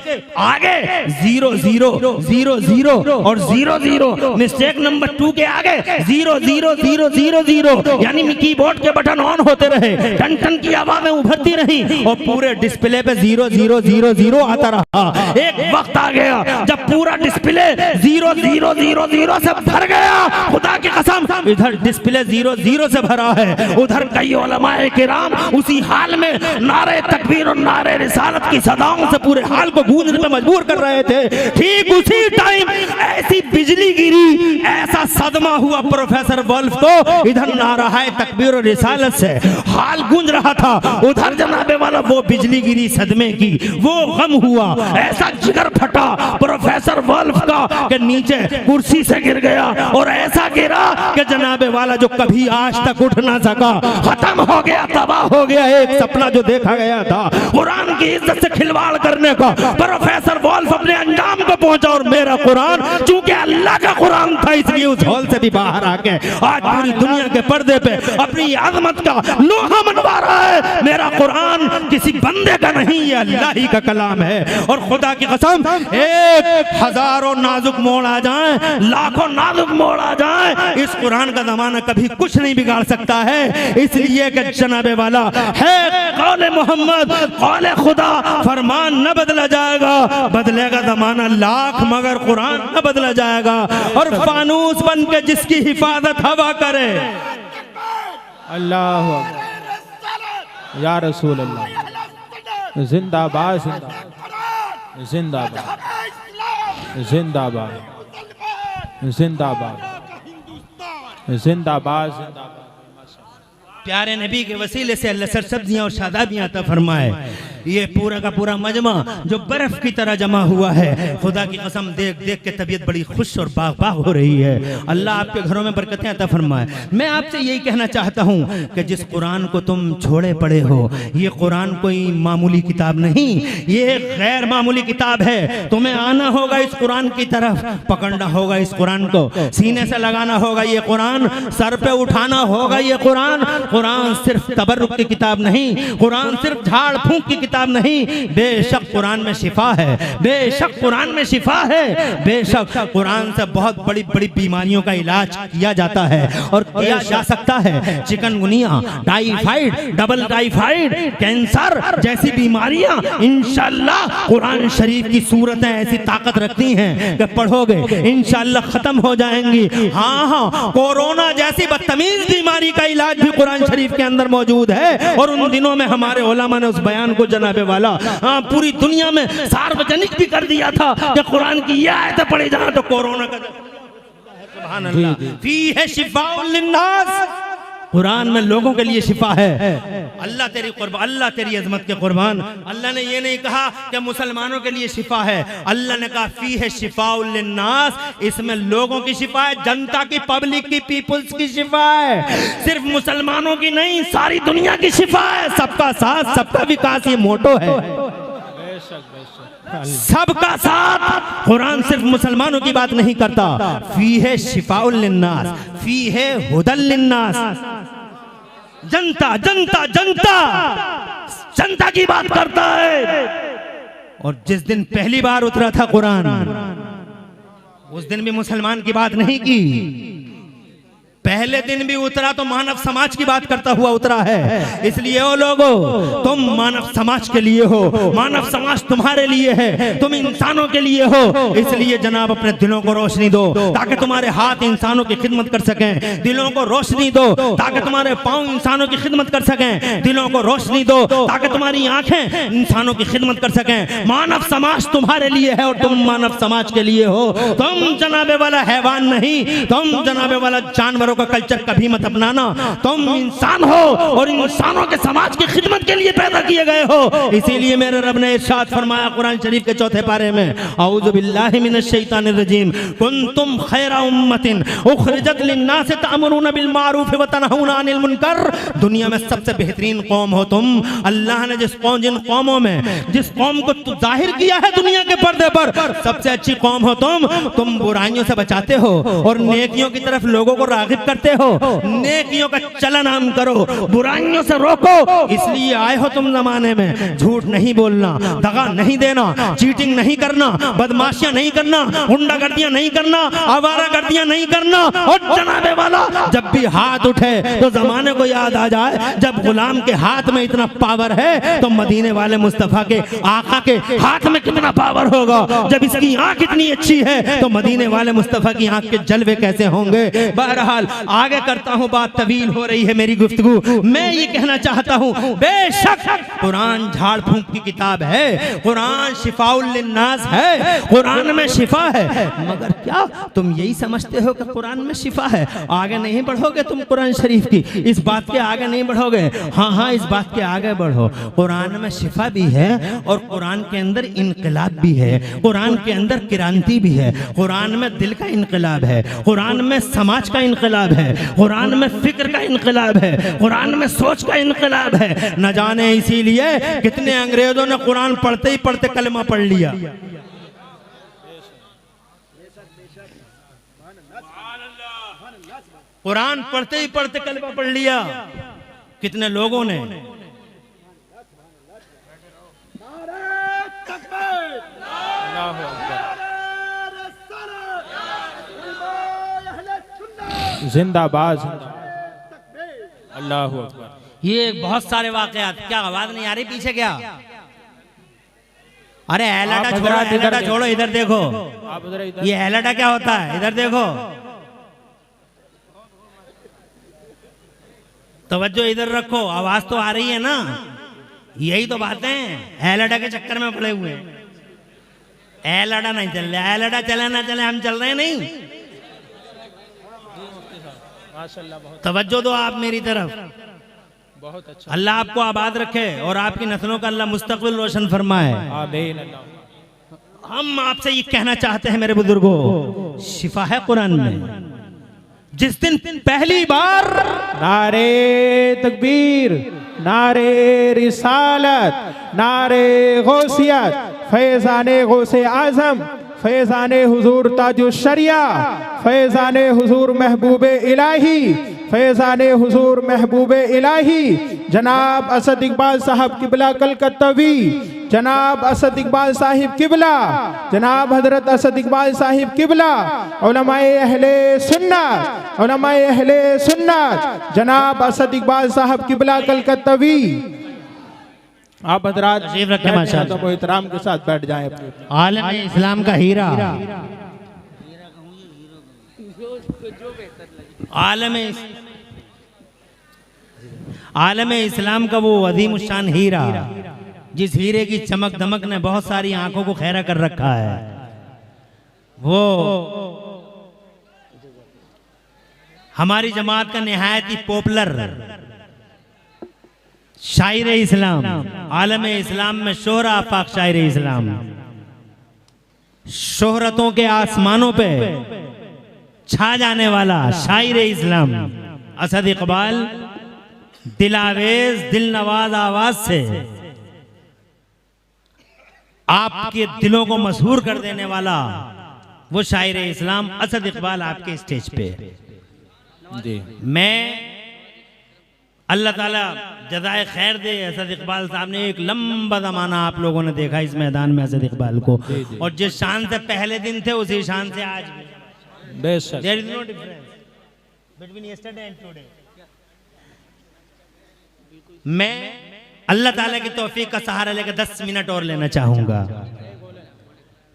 आगे 0 0 0 0 और 0 0, मिस्टेक नंबर 2 के आगे 0 0 0 0 0, यानी कीबोर्ड के बटन ऑन होते रहे, टन टन की आवाजें उभरती रही और पूरे डिस्प्ले पे 0 0 0 0 आता रहा। एक वक्त आ गया, जब पूरा डिस्प्ले 0000 से भर गया, खुदा की कसम इधर डिस्प्ले 00 से भरा है, उधर कई उलमाए किराम उसी हाल में नारे तकबीर और नारे रिसालत की सदाओं से पूरे हाल को गूंजने में मजबूर कर रहे थे। ठीक उसी टाइम ऐसी बिजली गिरी, ऐसा सदमा हुआ प्रोफेसर वुल्फ को, इधर नारा है तकबीर और रिसालत से हाल गूंज रहा था, उधर जनाबे वाला वो बिजली गिरी सदमे की, वो गम हुआ, ऐसा जिगर फटा प्रोफेसर वुल्फ का कि नीचे कुर्सी से गिर गया, और ऐसा गिरा कि जनाबे वाला जो कभी आज तक उठ ना सका, खत्म हो गया, तबाह हो गया। एक सपना जो देखा गया था कुरान की इज्जत से खिलवाड़ करने का, प्रोफेसर वुल्फ अपने अंजाम को पहुंचा, और मेरा कुरान चूंकि अल्लाह का कुरान था इसलिए उस हॉल से भी बाहर आके आज पूरी दुनिया के पर्दे पे अपनी आजमत का लोहा मनवा रहा है। मेरा कुरान किसी बंदे का नहीं, ये अल्लाह ही का कलाम है। और खुदा की कसम, एक हजारों नाजुक मोड़ आ जाएं, लाखों नाजुक मोड़ आ जाएं, इस कुरान का जमाना कभी कुछ नहीं बिगाड़ सकता है। इसलिए कि जनाबे वाला है कौले मोहम्मद, कौले खुदा, फरमान न बदला जाएगा, बदलेगा जमाना लाख मगर कुरान न बदला जाएगा। और फानूस बन के जिसकी हिफाजत हवा करे, अल्लाह अकबर, या रसूल अल्लाह, जिंदाबाद जिंदाबाद जिंदाबाद जिंदाबाद जिंदाबाद जिंदाबाद जिंदाबाद। प्यारे नबी के वसीले से अल्लाह सरसब्जियां और शादाबियां अता फरमाए। ये पूरा का पूरा मजमा जो बर्फ की तरह जमा हुआ है, खुदा की कसम देख देख के तबीयत बड़ी खुश और बाग बाग हो रही है। अल्लाह आपके घरों में बरकतें अता फरमाए। मैं आपसे यही कहना चाहता हूँ कि जिस कुरान को तुम छोड़े पड़े हो, ये कुरान कोई मामूली किताब नहीं, ये गैर मामूली किताब है। तुम्हें आना होगा इस कुरान की तरफ, पकड़ना होगा इस कुरान को, सीने से लगाना होगा ये कुरान, सर पे उठाना होगा ये कुरान। कुरान सिर्फ तबर्रुक की किताब नहीं, कुरान सिर्फ झाड़ फूंक की किताब नहीं, बेशक कुरान में शिफा है, बेशक कुरान में शिफा है, बेशक कुरान से बहुत बड़ी बड़ी बीमारियों का इलाज किया जाता है और किया जा सकता है। Chikungunya, typhoid, double typhoid, cancer जैसी बीमारियां इंशाअल्लाह कुरान शरीफ की सूरतें ऐसी ताकत रखती हैं कि पढ़ोगे इंशाअल्लाह खत्म हो जाएंगी। हाँ हाँ, कोरोना जैसी बदतमीज बीमारी का इलाज भी कुरान शरीफ के अंदर मौजूद है। और उन दिनों में हमारे उलमा ने उस बयान को जनाबे वाला पूरी दुनिया में सार्वजनिक भी कर दिया था कि कुरान की ये आयतें पढ़ी जाए तो कोरोना का सुभान अल्लाह, फीह शिफाउल लिन्नास, कुरान में लोगों के लिए शिफा है। अल्लाह तेरी कुर्बान, अल्लाह तेरी अजमत के कुर्बान। अल्लाह ने ये नहीं कहा कि मुसलमानों के लिए शिफा है, अल्लाह ने कहा फीह शिफाउल लिन्नास, इसमें लोगों की शिफा है, जनता की, पब्लिक की, पीपुल्स की शिफा है। सिर्फ मुसलमानों की नहीं, सारी दुनिया की शिफा है। सबका साथ सबका विकास ये मोटो है, सबका साथ। कुरान सिर्फ मुसलमानों की बात नहीं करता, फीह शिफाउल लिन्नास, फीह हुदल लिन्नास, जनता जनता जनता जनता की बात करता है। और जिस दिन पहली बार उतरा था कुरान, उस दिन भी मुसलमान की बात नहीं की, पहले दिन भी उतरा तो मानव समाज की बात करता हुआ उतरा है। इसलिए ओ लोगों, तुम मानव समाज के लिए हो, मानव समाज तुम्हारे लिए है, तुम इंसानों के लिए हो। इसलिए जनाब अपने दिलों को रोशनी दो ताकि तुम्हारे हाथ इंसानों की खिदमत कर सकें, दिलों को रोशनी दो ताकि तुम्हारे पांव इंसानों की खिदमत कर सकें, दिलों को रोशनी दो ताकि तुम्हारी आंखें इंसानों की खिदमत कर सकें। मानव समाज तुम्हारे लिए है और तुम मानव समाज के लिए हो। तुम जनाबे वाला हैवान नहीं, तुम जनाबे वाला जानवरों का कल्चर कभी मत अपनाना। तुम इंसान हो और इंसानों के समाज की खिदमत के लिए पैदा किए गए हो। इसीलिए मेरे रब ने इरशाद फरमाया कुरान शरीफ के चौथे पारे में, औज़ु बिल्लाहि मिनश शैतानिर रजीम, कुंतुम खैरा उम्मतिन उखरिजत लिन्नास तअमुरुना बिल मारूफ व तनहूना अनिल मुनकर। दुनिया में सबसे बेहतरीन कौम हो तुम। अल्लाह ने जिन कौमों में जिस कौम को जाहिर किया है दुनिया के पर्दे पर, सबसे अच्छी कौम हो तुम। तुम बुराइयों से बचाते हो और नेकियों की तरफ लोगों को राग़िब मुखालिफ करते हो, नेकियों का चलन आम करो, बुराइयों से रोको। इसलिए आए हो तुम जमाने में। झूठ नहीं बोलना, दगा नहीं देना, चीटिंग नहीं करना, बदमाशियां नहीं करना, गुंडागर्दियां नहीं करना, आवारागर्दियां नहीं करना। और जनाबे वाला जब भी हाथ उठे तो जमाने को याद आ जाए, जब गुलाम के हाथ में इतना पावर है तो मदीने वाले मुस्तफा के आका के हाथ में कितना पावर होगा। जब इसकी आंख इतनी अच्छी है तो मदीने वाले मुस्तफा की आंख के जलवे कैसे होंगे। बहरहाल आगे करता हूं, बात तवील हो रही है मेरी गुफ्तगू। मैं ये कहना चाहता हूं, बेशक कुरान झाड़ फूंक की किताब है, कुरान शिफाउल लिन्नास है, कुरान में शिफा है। मगर क्या तुम यही समझते हो कि कुरान में शिफा है? आगे नहीं बढ़ोगे तुम कुरान शरीफ की, इस बात के आगे नहीं बढ़ोगे। हाँ, इस बात के आगे बढ़ो। कुरान में शिफा भी है और कुरान के अंदर इनकलाब भी है, कुरान के अंदर क्रांति भी है, कुरान में दिल का इनकलाब है, कुरान में समाज का इनकलाब है, कुरान में फिक्र का इनकलाब है, कुरान में सोच का इनकलाब है। न जाने इसीलिए कितने अंग्रेजों ने कुरान पढ़ते ही पढ़ते कलमा पढ़ लिया। कुरान पढ़ते ही पढ़ते कलमा पढ़ लिया कितने लोगों ने। जिंदाबाद, अल्लाह अकबर। ये बहुत सारे वाकयात। क्या आवाज नहीं आ रही पीछे क्या? अरे एलाटा छोड़ो, एलाटा छोड़ो, इधर देखो। ये एलाटा क्या होता है? इधर देखो, तवज्जो इधर रखो। आवाज तो आ रही है ना? यही तो बातें हैं। एलाटा के चक्कर में पड़े हुए हैं। एलाटा नहीं चल रहा, एलाटा चले ना चले, हम चल रहे हैं नहीं। तवज्जो दो आप मेरी तरफ। बहुत अच्छा। अल्लाह आपको आबाद रखे और आपकी नस्लों का अल्लाह मुस्तकबिल रोशन फरमाए। आमीन। हम आपसे ये कहना चाहते हैं मेरे बुजुर्गों, शिफा है कुरान में। जिस दिन पहली बार नारे तकबीर, नारे रिसालत, नारे गौसियत, फैज़ाने गौसे आज़म, फैज़ाने हुजूर ताजुल शरिया, फैज़ाने हुजूर महबूब इलाही, फैज़ाने हुजूर महबूब इलाही जनाब असद इकबाल साहब किबला कलकत्तावी, जनाब असद इकबाल साहिब किबला, जनाब हजरत असद इकबाल साहिब किबला, उलमाए अहले सुन्नत, उलमाए अहले सुन्नत, जनाब असद इकबाल साहब किबला कलकत्तावी। आप हजरात तशरीफ रखें माशाअल्लाह। तो एहतराम के साथ बैठ जाएं। आलम इस्लाम का हीरा, आलम इस्लाम का वो अजीम शान हीरा, जिस हीरे की चमक दमक ने बहुत सारी आंखों को खैरा कर रखा है। वो हमारी जमात का निहायत ही पॉपुलर शायर इस्लाम, आलम इस्लाम में शोहरा आफाक शायर इस्लाम, शोहरतों के आसमानों पे छा जाने वाला शायर इस्लाम असद इकबाल दिलावेज दिल नवाज आवाज से आपके दिलों को मशहूर कर देने वाला वो शायर इस्लाम असद इकबाल आपके स्टेज पे। जी मैं अल्लाह ताला जज़ाए खैर दे, असद इकबाल साहब ने एक लंबा ज़माना आप लोगों ने देखा इस मैदान में असद इकबाल को, और जिस शान से पहले दिन थे उसी शान से आज भी। बेशक। There is no difference between yesterday and today. मैं अल्लाह ताला की तौफीक का सहारा लेकर 10 मिनट और लेना चाहूंगा।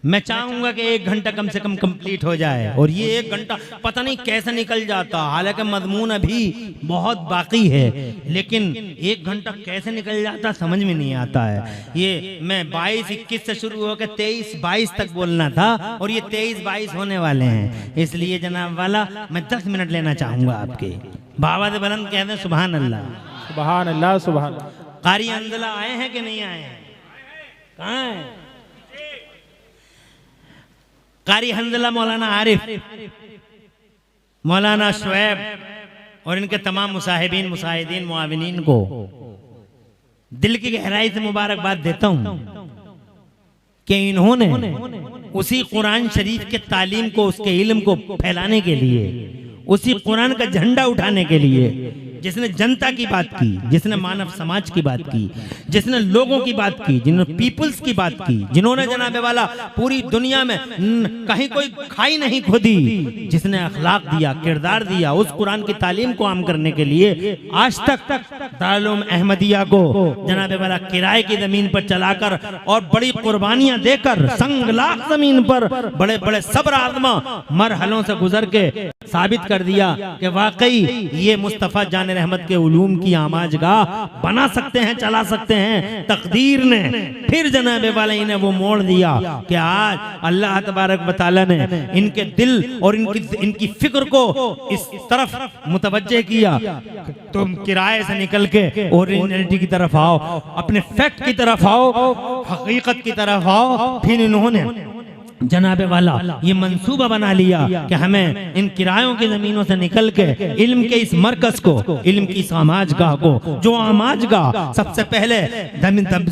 मैं चाहूंगा कि 1 घंटा कम से कम कंप्लीट हो जाए, और ये 1 घंटा पता नहीं कैसे निकल जाता, हालांकि मजमून अभी बहुत बाकी है, लेकिन 1 घंटा कैसे निकल जाता समझ में नहीं आता है। ये मैं 22-21 से शुरू होकर 23-22 तक बोलना था, और ये 23-22 होने वाले हैं, इसलिए जनाब वाला मैं 10 मिनट लेना चाहूंगा आपके। बाबा से बुलंद कहते हैं सुभान अल्लाह, सुभान अल्लाह, सुभान अल्लाह। कारी अंजला आए हैं कि नहीं आए हैं? कहाँ हैं कारी हंजला? मौलाना आरिफ, मौलाना शुएब और इनके तमाम मुसाहिबीन, मुसाहिदीन, मुआविनीन को दिल की गहराई से मुबारकबाद देता हूं कि इन्होंने उसी कुरान शरीफ के तालीम को, उसके इल्म को फैलाने के लिए, उसी कुरान का झंडा उठाने के लिए, जिसने जनता की बात की, जिसने मानव समाज की बात की, जिसने लोगों की बात की, जिन्होंने पीपुल्स की बात की, जिन्होंने जनाबे वाला पूरी दुनिया में कहीं कोई खाई नहीं खोदी, जिसने अखलाक दिया, किरदार दिया, उस कुरान की तालीम को आम करने के लिए आज तक दारुल अहमदिया को जनाबे वाला किराए की जमीन पर चलाकर और बड़ी कुर्बानियां देकर संगलाख जमीन पर बड़े बड़े सब्र आज़मा मरहलों से गुजर के साबित कर दिया कि वाकई ये मुस्तफ़ा जान रहमत के उलूम की आमाजगाह बना सकते हैं, चला सकते हैं। तकदीर ने फिर जनाबे वाले इन्हें वो मोड़ दिया कि आज अल्लाह तबारक व तआला ने इनके दिल और इनकी फिक्र को इस तरफ मुतवज्जे किया, तुम किराए से निकल के ओरिजिनलिटी की तरफ आओ, अपने फैक्ट की तरफ आओ, हकीकत की तरफ आओ। फिर इन्होंने जनाबे वाला ये मंसूबा बना लिया कि हमें इन किरायों की जमीनों से निकल के इल्म के इस मरकज को, इल्म की इस आमाजगाह को, जो आमाजगाह सबसे पहले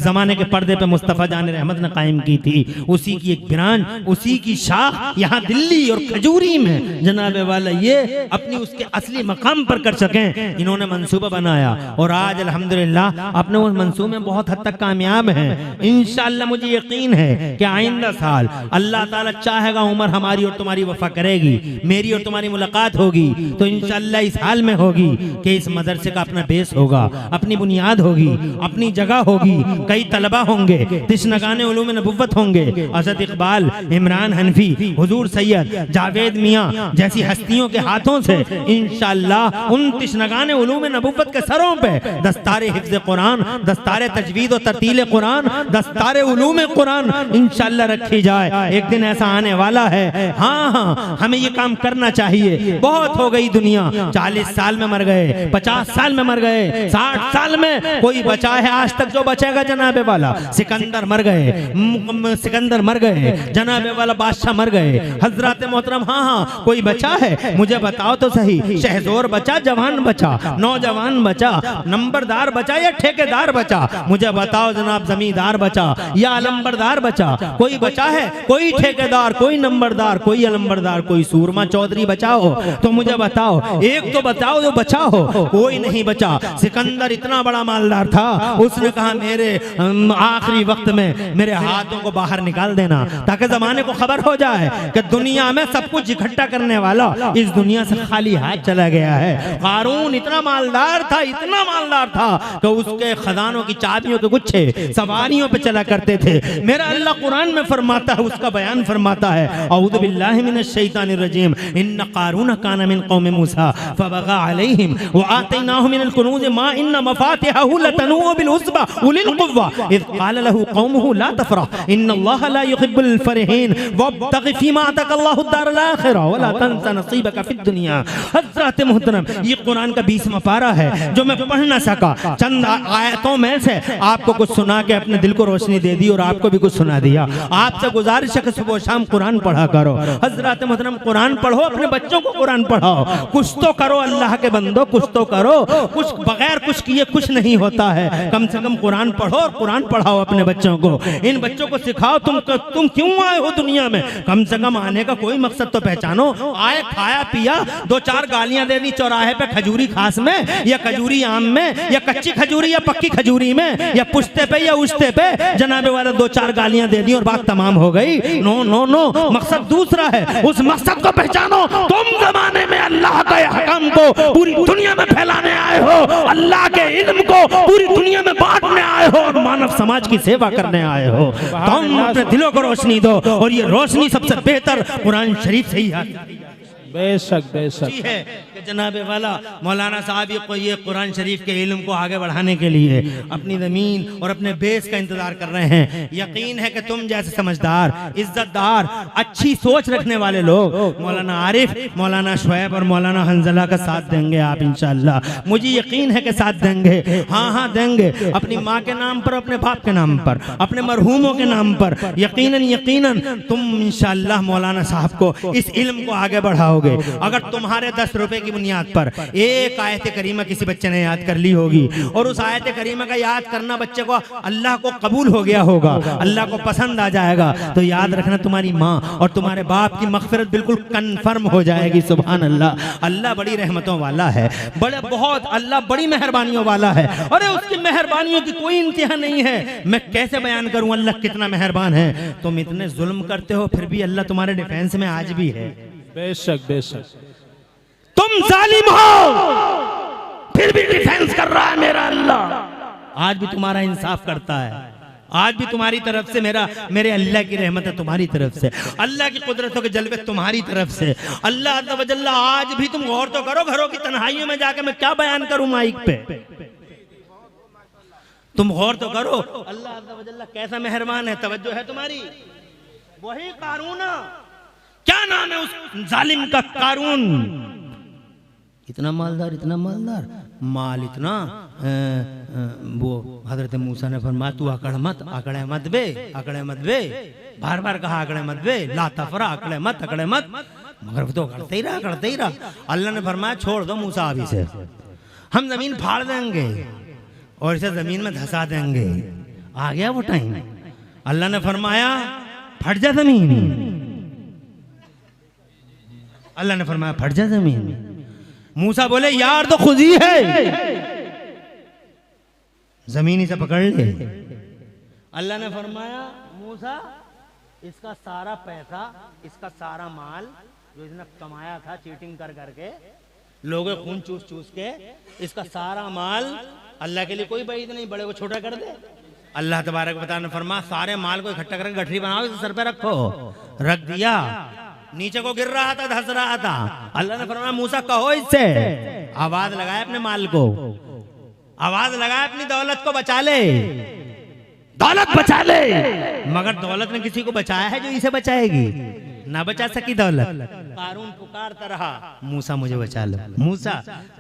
जमाने के पर्दे पे मुस्तफ़ा जान रहमत ने कायम की थी, उसी की एक ब्रांच, उसी की शाख यहाँ दिल्ली और खजूरी में जनाबे वाला ये अपनी उसके असली मकाम पर कर सकें, इन्होंने मंसूबा बनाया। और आज अल्हम्दुलिल्लाह अपने उस मंसूबे में बहुत हद तक कामयाब हैं। इंशाअल्लाह मुझे यकीन है कि आइंदा साल अल्लाह ताला चाहेगा उम्र हमारी और तुम्हारी वफा करेगी, मेरी और तुम्हारी मुलाकात होगी तो इंशाअल्लाह इस हाल में होगी कि इस मदरसे का अपना बेस होगा, अपनी बुनियाद होगी, अपनी जगह होगी, कई तलबा होंगे, तिश्नगाने उलूम नबुव्वत होंगे, असद इकबाल, इमरान हनफी, हुजूर सैयद जावेद मियाँ जैसी हस्तियों के हाथों से इंशाअल्लाह उन तिश्नगाने उलूम नबुव्वत के सरों पे दस्तारे हिफ्ज़ कुरान, दस्तारे तजवीद और तरतील कुरान, दस्तारे उलूम कुरान इंशाअल्लाह रखी जाए। एक दिन ऐसा आने वाला है। हाँ हाँ, हमें ये काम करना चाहिए। बहुत हो गई दुनिया, 40 साल में मर गए, 50 साल में मर गए, 60 साल में कोई बचा है आज तक जो बचेगा जनाबे वाला? सिकंदर मर गए, सिकंदर मर गए, जनाबे वाला बादशाह मर गए, हजरत मोहतरम हाँ हाँ कोई बचा है? मुझे बताओ तो सही। शहजोर बचा, जवान बचा, नौजवान बचा, नंबरदार बचा या ठेकेदार बचा? मुझे बताओ जनाब, जमींदार बचा या अलंबरदार बचा? कोई बचा है? कोई ठेकेदार, कोई नंबरदार, कोई अलंबरदार, कोई सूरमा चौधरी बचाओ तो मुझे बताओ, एक तो बताओ जो बचा हो। कोई नहीं बचा। सिकंदर इतना बड़ा मालदार था, उसने कहा मेरे आखिरी वक्त में मेरे हाथों को बाहर निकाल देना ताकि जमाने को खबर हो जाए कि दुनिया में सब कुछ इकट्ठा करने वाला इस दुनिया से खाली हाथ चला गया है। कारून इतना मालदार था, इतना मालदार था कि उसके खजानों की चाबियों के गुच्छे सवारियों पे चला करते थे। मेरा अल्लाह कुरान में फरमाता है, उसका बयान फरमाता है, औज़ु बिल्लाहि मिनश शैतानिर रजीम, इन्न कारून कान मिन कौम मूसा फबगा अलैहिम व आतैनाहु मिनल कुनूज मा इन्न मफातिहहु लतनू बिल उस्बा उलिल कुव्वा इज़ क़ाल लहू कौमुहु ला तफ़रह इन्नल्लाह ला युहिब्बुल फरिहीन वब्तगि फीमा अताकल्लाहु दारुल आखिरह व ला तंसा नसीबक फिद दुनिया। हज़रत मोहतरम, ये कुरान का 20वां पारा है जो मैं पढ़ ना सका। चंद आयतों में से आपको कुछ सुना के अपने दिल को रोशनी दे दी और आपको भी कुछ सुना दिया। आपसे गुजारिश है कि सुबह शाम कुरान पढ़ा करो। हजरत मोहतरम, कुरान पढ़ो, अपने बच्चों को कुरान पढ़ाओ। कुछ तो करो अल्लाह के बंदो, कुछ तो करो। कुछ बगैर कुछ किए कुछ नहीं होता है। कम से कम कुरान पढ़ो और कुरान पढ़ाओ अपने बच्चों को। इन बच्चों को सिखाओ तुम क्यों आए हो दुनिया में। कम से कम आने का कोई मकसद तो पहचानो। आए, खाया पिया, 2-4 गालियां दे दी चौराहे पे खजूरी खास में या खजूरी आम में या कच्ची खजूरी या पक्की खजूरी में या पुश्ते पे या उश्ते पे जनाबे वाला 2-4 गालियां दे दी और बात तमाम हो गई। नो नो नो, मकसद दूसरा है। उस मकसद को पहचानो। तुम जमाने में अल्लाह के हकम को पूरी दुनिया में फैलाने आए हो, अल्लाह के इल्म को पूरी दुनिया में बांटने आए हो और मानव समाज की सेवा करने आए हो। तुम अपने दिलों को रोशनी दो और ये रोशनी सबसे बेहतर कुरान शरीफ से ही आती है। बेशक बेशक है कि जनाबे वाला मौलाना साहब ये कुरान शरीफ के इल्म को आगे बढ़ाने के लिए अपनी ज़मीन और अपने बेस का इंतजार कर रहे हैं। यकीन है कि तुम जैसे समझदार, इज्जतदार, अच्छी सोच रखने वाले लोग मौलाना आरिफ, मौलाना शुएब और मौलाना हंजला का साथ देंगे आप इंशाअल्लाह। मुझे यकीन है कि साथ देंगे। हाँ हाँ देंगे, अपनी माँ के नाम पर, अपने बाप के नाम पर, अपने मरहूमों के नाम पर। यकीनन यकीनन तुम इंशाअल्लाह मौलाना साहब को इस इल्म को आगे बढ़ाओगे। अगर तुम्हारे 10 रुपए की बुनियाद पर एक आयत करीमा किसी बच्चे ने याद कर ली होगी और उस आयत करीमा का याद करना बच्चे को अल्लाह को कबूल हो गया होगा, अल्लाह को पसंद आ जाएगा, तो याद रखना तुम्हारी माँ और तुम्हारे बाप की मग़फ़िरत बिल्कुल कन्फर्म हो जाएगी। सुभान अल्लाह। अल्लाह बड़ी रहमतों वाला है, बड़े बहुत अल्लाह बड़ी मेहरबानियों वाला है। अरे उसकी मेहरबानियों की कोई इंतहा नहीं है। मैं कैसे बयान करूं अल्लाह कितना मेहरबान है। तुम इतने जुल्म करते हो फिर भी अल्लाह तुम्हारे डिफेंस में आज भी है। बेशक बेशक। तुम जालिम हो फिर भी डिफेंस कर रहा है मेरा अल्लाह। आज भी तुम्हारा इंसाफ करता है, आज भी तुम्हारी तरफ से मेरे अल्लाह की रहमत है, तुम्हारी तरफ से अल्लाह की कुदरतों के जलवे तुम्हारी तरफ से। अल्लाह अज़्ज़ व जल्ला आज भी तुम गौर तो करो, घरों की तन्हाइयों में जाके मैं क्या बयान करूं माइक पे, तुम गौर तो करो अल्लाह अज़्ज़ व जल्ला कैसा मेहरबान है। तवज्जो है तुम्हारी। वही कारून, क्या नाम है उस जालिम का, कारून। इतना मालदार माल इतना वो हजरत मूसा ने फरमाया तू अकड़े मत बे, बार बार कहा अकड़े मत बे, ला तफरा, अकड़े मत, मगर वो तो करते ही रहा। अल्लाह ने फरमाया छोड़ दो मूसा, अभी से हम जमीन फाड़ देंगे और इसे जमीन में धंसा देंगे। आ गया वो टाइम, अल्लाह ने फरमाया फट जा जमीन, अल्लाह ने फरमाया फट जा जमीन। मूसा बोले यार तो खुद ही है, जमीन ही से पकड़ ले। अल्लाह ने फरमाया मूसा इसका सारा पैसा, इसका सारा माल जो इसने कमाया था चीटिंग कर करके, लोगों खून चूस के, इसका सारा माल अल्लाह के लिए कोई बैद नहीं, बड़े को छोटा कर दे। अल्लाह तबारक व तआला ने फरमाया सारे माल को इकट्ठा करके गठरी बनाओ, इसे सर पे रखो। रख दिया, नीचे को गिर रहा था, धंस रहा था। अल्लाह ने फरमाया मूसा कहो इससे, आवाज लगाए अपने माल को, आवाज लगाए अपनी दौलत को बचा ले, दौलत बचा ले। मगर दौलत ने किसी को बचाया है जो इसे बचाएगी? ना बचा सकी दौलत। कारून पुकारता रहा मूसा मुझे बचा लो, मूसा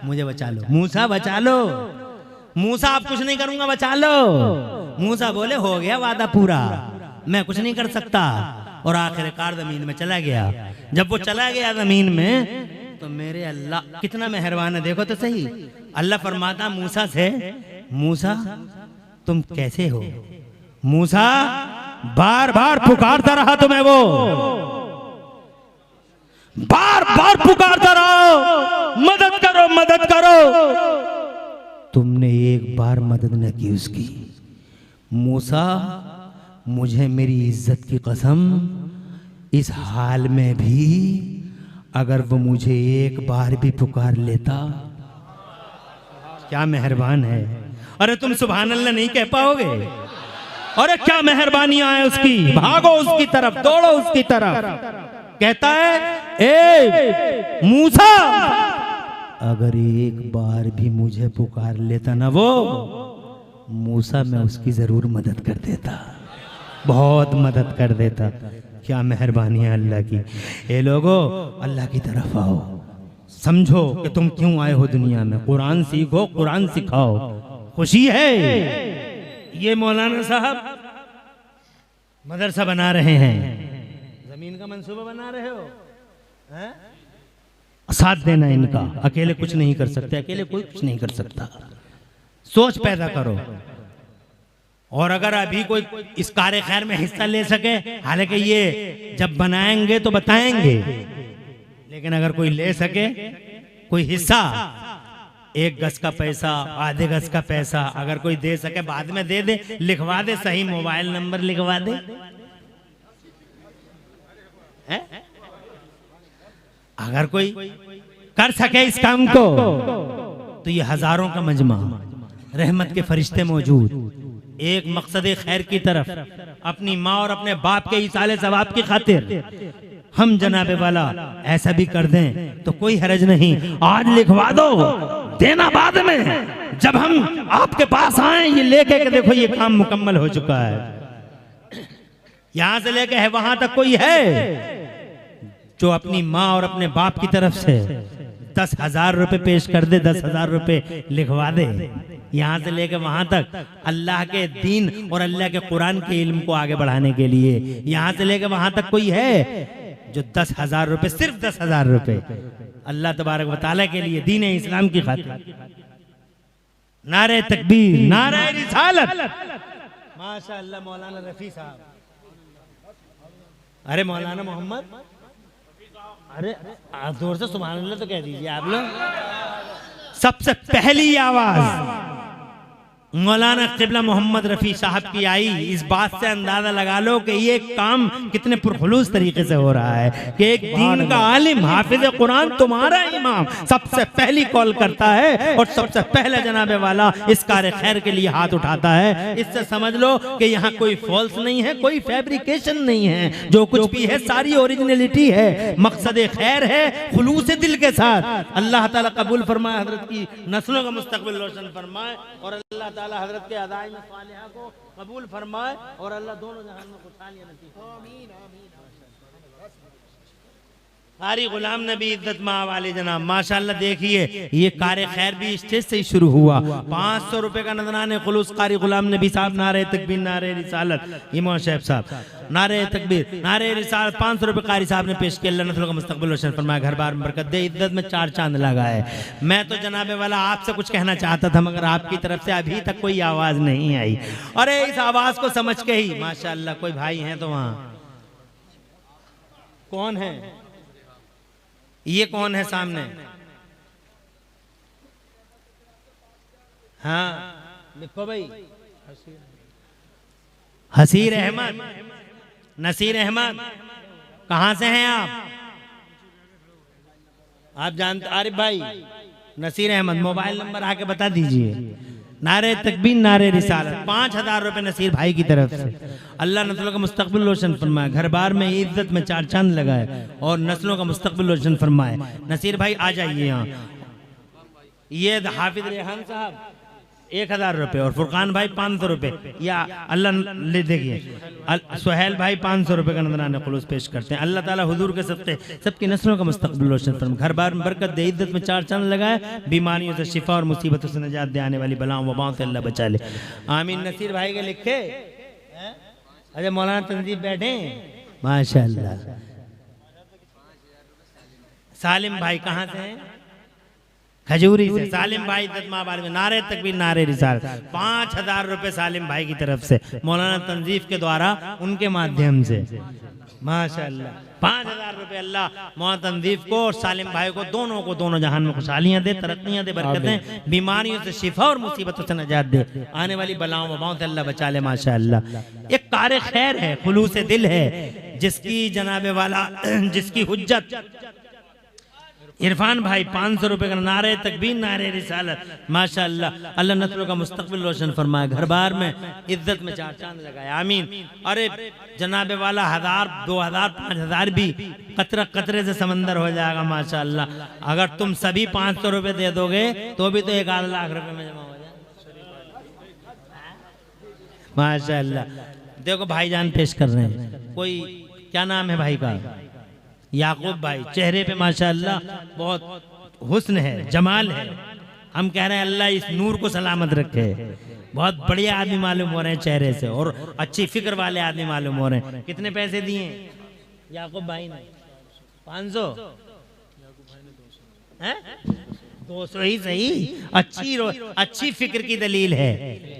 मुझे बचा लो, मूसा बचा लो, मूसा आप कुछ नहीं करूंगा बचा लो। मूसा बोले हो गया वादा पूरा, मैं कुछ नहीं कर सकता। और आखिरकार जमीन में चला गया। जब वो चला गया जमीन में तो मेरे अल्लाह कितना मेहरबान है, देखो तो सही। अल्लाह फरमाता मूसा से, मूसा तुम कैसे हो? मूसा बार बार पुकारता रहा तुम्हें, वो बार बार पुकारता रहा मदद करो मदद करो, तुमने एक बार मदद न की उसकी। मूसा मुझे मेरी इज्जत की कसम, इस हाल में भी अगर वो मुझे एक बार भी पुकार लेता, क्या मेहरबान है। अरे तुम सुभान अल्लाह नहीं कह पाओगे? अरे क्या मेहरबानियां है उसकी, भागो उसकी तरफ, दौड़ो उसकी तरफ। कहता है ए मूसा अगर एक बार भी मुझे पुकार लेता ना वो मूसा, मैं उसकी जरूर मदद कर देता, बहुत मदद कर देता। क्या मेहरबानी है अल्लाह की। ए लोगो अल्लाह की तरफ आओ, समझो कि तुम क्यों आए हो दुनिया में, कुरान सीखो, कुरान सिखाओ। खुशी है ये मौलाना साहब मदरसा बना रहे हैं, जमीन का मंसूबा बना रहे हो, हैं? साथ देना इनका, अकेले कुछ नहीं कर सकते, अकेले कोई कुछ नहीं कर सकता। सोच पैदा करो। और अगर अभी कोई इस कार्य खैर में हिस्सा ले सके, हालांकि ये जब बनाएंगे तो बताएंगे, लेकिन अगर कोई ले सके कोई हिस्सा, 1 गज का पैसा, आधे गज का पैसा अगर कोई दे सके बाद में दे दे, लिखवा दे, सही मोबाइल नंबर लिखवा दे। अगर कोई कर सके इस काम को तो ये हजारों का मजमा, रहमत के फरिश्ते मौजूद, एक मकसद खैर की तरफ, अपनी माँ और अपने बाप के इसाले सवाब की खातिर हम जनाबे वाला ऐसा भी कर दें तो कोई हरज नहीं। आज लिखवा दो, देना बाद में, जब हम आपके पास आए ये लेके के देखो ये काम मुकम्मल हो चुका है। यहां से लेके है वहां तक कोई है जो अपनी माँ और अपने बाप की तरफ से 10,000 रुपए पेश कर दे, 10,000 रुपए लिखवा दे। यहाँ से लेकर वहां तक अल्लाह के दीन और अल्लाह के कुरान के इल्म को आगे बढ़ाने के लिए, यहाँ से लेकर वहां तक कोई है जो 10,000 रुपए, सिर्फ 10,000 रुपए अल्लाह तबारक व तआला के लिए, दीन इस्लाम की खातिर। नारे तकबीर, नारे रिसालत। माशाअल्लाह मौलाना रफी साहब, अरे मौलाना मोहम्मद, अरे जोर से सुभान अल्लाह तो कह दीजिए आप लोग। सबसे पहली आवाज मौलाना किबला मोहम्मद रफी साहब की आई। इस बात से अंदाजा लगा लो कि ये काम कितने पुरखुलूस तरीके से हो रहा है कि एक दीन का आलिम, हाफिज कुरान, तुम्हारा इमाम सबसे पहली कॉल करता है और सबसे पहले जनाबे वाला इस कार्य खैर के लिए हाथ उठाता है। इससे समझ लो कि यहाँ कोई फॉल्स नहीं है, कोई फैब्रिकेशन नहीं है, जो कुछ भी है सारी ओरिजिनलिटी है, मकसद खैर है, खुलूस दिल के साथ। अल्लाह ताला कबूल फरमाए, हजरत की नस्लों का मुस्तकबिल रोशन फरमाए और अल्लाह ताला हजरत के अदाई में सालिहा को कबूल फरमाए और अल्लाह दोनों जहान में खुशहालियां नसीब फरमाए। कारी गुलाम नबी इज्जत माँ वाले जनाब, माशाअल्लाह देखिए ये कार्य खैर भी स्टेज से ही शुरू हुआ। 500 रुपए का नजराने खुलूस कारी गुलाम नबी साहब, नारे तकबीर, नारे रिसालत। इमाम शैफ साहब, नारे तकबीर, नारे रिसालत। 500 रुपए कारी साहब ने पेश किया। अल्लाह नस्लों का मुस्तकबिल रोशन फरमाए, घर बार में बरकत दे, इज्जत में 4 चांद लगाए। मैं तो जनाबे वाला आपसे कुछ कहना चाहता था, मगर आपकी तरफ से अभी तक कोई आवाज नहीं आई। अरे इस आवाज को समझ के ही माशाअल्लाह कोई भाई हैं तो वहां कौन है? ये कौन है सामने? हाँ लिखो भाई। हसीर अहमद, नसीर अहमद, कहां से हैं आप जानते? आरिफ भाई, नसीर अहमद, मोबाइल नंबर आके बता दीजिए। नारे तकबीर, नारे रिसालत। 5000 रुपए नसीर भाई की तरफ से। अल्लाह नस्लों का मुस्तकबिल रोशन फरमाए, घर बार में इज्जत में 4 चांद लगाए और नस्लों का मुस्तकबिल रोशन फरमाए। नसीर भाई आ जाइए यहाँ। ये हाफिज रेहान साहब 1000 रुपए और फुरकान भाई 500 रुपए। या अल्लाह ले देखिए, सुहेल भाई 500 रुपए का नजराना खुलूस पेश करते हैं। अल्लाह ताला हुजूर के सबसे सबकी नस्लों का मुस्तकबिल रोशन फरमाए, घर बार में बरकत दे, इज्जत में 4 चांद लगाए, बीमारियों से शिफा और मुसीबतों से निजात दे, आने वाली बलाओं वबाओं से अल्लाह बचा ले। आमीन। नसीर भाई के लिखे। अरे मौलाना तंजीब बैठे माशाअल्लाह। सालिम भाई कहाँ से हैं? खजूरी से। सालिम भाई इज्जत में नारे तकबीर, नारे रिसालत। 5000 रुपए सालिम भाई की तरफ से मौलाना तंजीफ के द्वारा, उनके माध्यम से माशाअल्लाह 5000 रुपए। अल्लाह मौलाना तंजीफ को और सालिम भाई को दोनों जहान में खुशहालियां दे, तरक्कियां दे, बरकतें, बीमारियों से शिफा और मुसीबतों से निजात दे, आने वाली बलाओं वबाओं से अल्लाह बचा ले माशाअल्लाह। एक कार्य खैर है, खुलूस दिल है, जिसकी जनाबे वाला जिसकी हुज्जत इरफान भाई 500 रुपए का। नारे तकबीर, नारे रिसालत। माशाअल्लाह अल्लाह नस्लों का मुस्तकबिल रोशन फरमाए, घर बार में इज्जत में 4 चांद लगाए। आमीन। अरे जनाबे वाला 1000, 2000, 5000 भी कतरा कतरे से समंदर हो जाएगा माशाअल्लाह। अगर तुम सभी 500 रुपए दे दोगे तो भी तो 1 लाख रुपए में जमा हो जाए माशाअल्लाह। देखो भाईजान पेश कर रहे हैं। कोई क्या नाम है भाई का? याकूब भाई। चेहरे पे माशाअल्लाह बहुत हुस्न है, जमाल है। हम कह रहे हैं अल्लाह इस नूर को सलामत रखे। बहुत बढ़िया आदमी मालूम हो रहे हैं चेहरे से और अच्छी फिक्र वाले आदमी मालूम हो रहे हैं। कितने पैसे दिए याकूब भाई ने? 500 हैं? 200 ही सही। अच्छी फिक्र की दलील है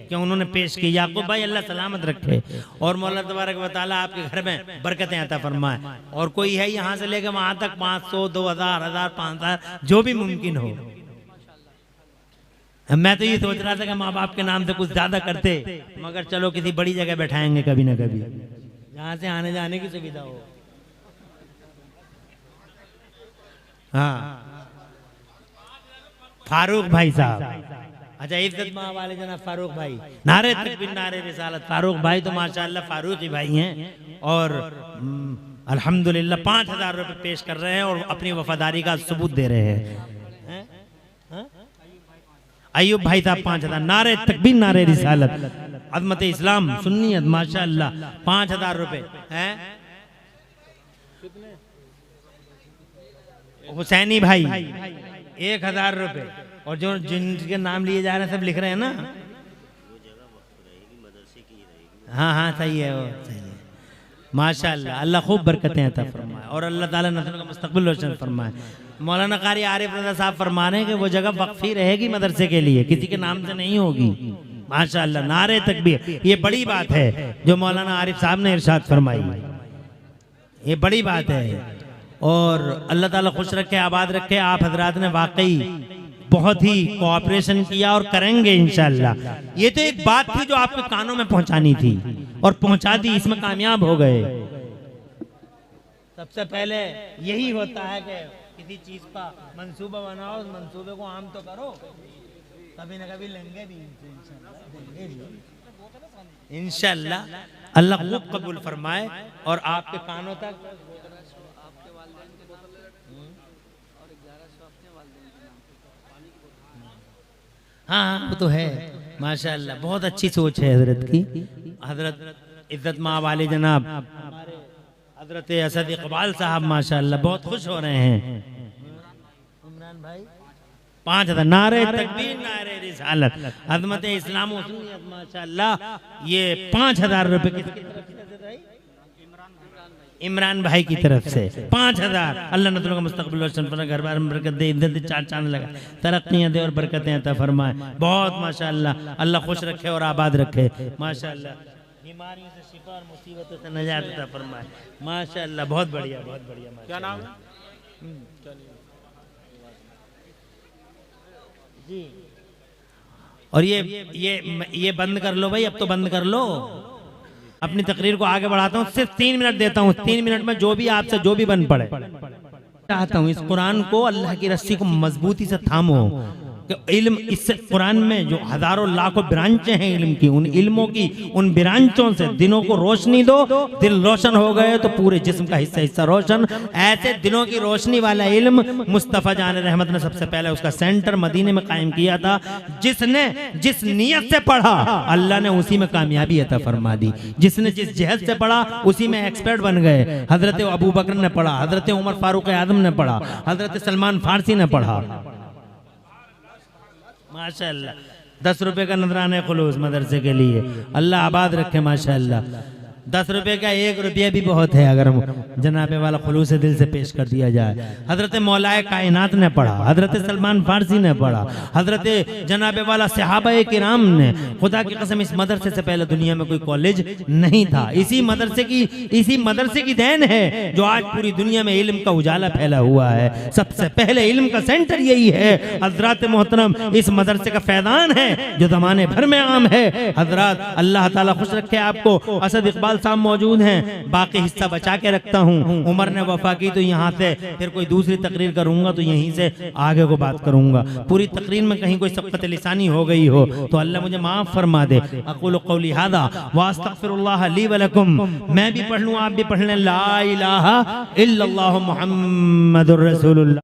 कि उन्होंने पेश की। याकूब भाई अल्लाह सलामत रखे और मौला तबारक व तआला आपके घर में बरकतें अता फरमाए। और कोई है यहाँ से लेकर वहां तक 500, 2000, 1000, 5000 जो भी मुमकिन हो। मैं तो ये सोच रहा था कि माँ बाप के नाम से कुछ ज्यादा करते, मगर चलो किसी बड़ी जगह बैठाएंगे कभी ना कभी, जहाँ से आने जाने की सुविधा हो। हाँ फारूक भाई साहब। अच्छा इज्जत माँ वाले जनाब फारूक भाई। नारे तकबीर, नारे रिसालत। फारूक भाई तो माशाअल्लाह फारूक ही भाई हैं और अल्हम्दुलिल्लाह 5000 रुपए पेश कर रहे हैं और अपनी वफादारी का सबूत दे रहे हैं। अयूब भाई साहब 5000। नारे तकबीर, नारे रिसालत। अज़मत इस्लाम सुन्नियत माशाअल्लाह 5000 रुपए हैं। हुसैनी भाई 1000 रुपए। और जो जिनके नाम लिए जा रहे हैं सब लिख रहे हैं ना? हाँ हाँ सही है, वो सही है माशाअल्लाह। अल्लाह खूब बरकतें अता फरमाए और अल्लाह ताला नस्लों का मुस्तकबिल रोशन फरमाए। मौलाना कारी आरिफ रज़ा साहब फरमा रहे हैं कि वो जगह वक्फी रहेगी मदरसे के लिए, किसी के नाम से नहीं होगी। माशाअल्लाह, नारे तकबीर। ये बड़ी बात है जो मौलाना आरिफ साहब ने इरशाद फरमाई, ये बड़ी बात है। और अल्लाह ताला खुश रखे, आबाद रखे। आप हजरात ने वाकई बहुत ही कोऑपरेशन किया और करेंगे इंशाअल्लाह। ये तो एक बात थी जो आपके कानों में पहुंचानी थी और पहुंचा दी, इसमें कामयाब हो गए। सबसे पहले यही होता है कि किसी चीज का मंसूबा बनाओ, मंसूबे को आम तो करो, कभी ना कभी लेंगे भी इंशाअल्लाह। अल्लाह खूब कबूल फरमाए और आपके कानों तक। हाँ वो तो है माशाअल्लाह, बहुत अच्छी सोच है हजरत की। हजरत इज्जत माँ वाले जनाब हजरत असद इकबाल साहब माशाअल्लाह बहुत खुश हो रहे हैं। इमरान भाई 5000 नारे तकबीर, नारे रिसालत, अज़मत इस्लाम व सुन्नियत माशाअल्लाह। ये 5000 रुपए किसकी तरफ से भाई? इमरान भाई की तरफ से 5000। अल्लाह न तुमको मुस्तकबिल रोशन फरमाए, घर बार में बरकत दे, इज्जत चार चांद लगा, तरक्कियां दे और बरकतें अता फरमाए। बहुत माशाअल्लाह, अल्लाह खुश रखे और आबाद रखे माशाअल्लाह। बीमारियों से शिफा और मुसीबतों से नजात अता फरमाए माशाअल्लाह। बहुत बढ़िया, बहुत बढ़िया। क्या नाम है जी? और ये बंद कर लो भाई, अब तो बंद कर लो। अपनी तकरीर को आगे बढ़ाता हूँ, सिर्फ 3 मिनट देता हूँ। 3 मिनट में जो भी आपसे जो भी बन पड़े चाहता हूँ। इस कुरान को, अल्लाह की रस्सी को मजबूती से थामो। इल्म, इस कुरान में जो हजारों लाखों ब्रांचें हैं इल्म की, उन इल्मों की, उन ब्रांचों से दिलों को रोशनी दो। दिल रोशन हो गए तो पूरे जिस्म का हिस्सा रोशन। ऐसे दिलों की रोशनी वाला इल्म मुस्तफ़ा जान रहमत ने सबसे पहले उसका सेंटर मदीने में कायम किया था। जिसने जिस नियत से पढ़ा अल्लाह ने उसी में कामयाबी अता फरमा दी। जिसने जिस जहद से पढ़ा उसी में एक्सपर्ट बन गए। हजरत अबू बकर ने पढ़ा, हजरत उमर फारूक आजम ने पढ़ा, हजरत सलमान फारसी ने पढ़ा माशाअल्लाह। 10 रुपए का नजराना खुलूस मदरसे के लिए, अल्लाह आबाद रखे माशाअल्लाह। 10 रुपए का 1 रुपया भी बहुत है अगर जनाबे वाला खुलूस दिल से पेश कर दिया जाए। हजरत मौलाए कायनात ने पढ़ा, हजरत सलमान फारसी ने पढ़ा, हजरत जनाबे वाला सहाबाए किराम ने। खुदा की कसम इस मदरसे से पहले दुनिया में कोई कॉलेज नहीं था। इसी मदरसे की देन है जो आज पूरी दुनिया में इल्म का उजाला फैला हुआ है। सबसे पहले इल्म का सेंटर यही है। हजरात मोहतरम, इस मदरसे का फैदान है जो जमाने भर में आम है। हजरात अल्लाह ताला खुश रखे आपको। असद इकबाल साहब मौजूद हैं, बाकी हिस्सा बचा के रखता हूँ। उमर ने वफा की तो यहाँ से फिर कोई दूसरी तकरीर करूंगा तो यहीं से आगे को बात करूंगा। पूरी तकरीर में कहीं कोई सबकत लिसानी हो गई हो तो अल्लाह मुझे माफ फरमा दे। अक़ूलु क़ौली हाज़ा व अस्तग़फ़िरुल्लाह ली व लकुम। मैं भी पढ़ लूँ, आप भी पढ़ लें। ला इलाहा इल्लल्लाहु मुहम्मदुर रसूलुल्लाह।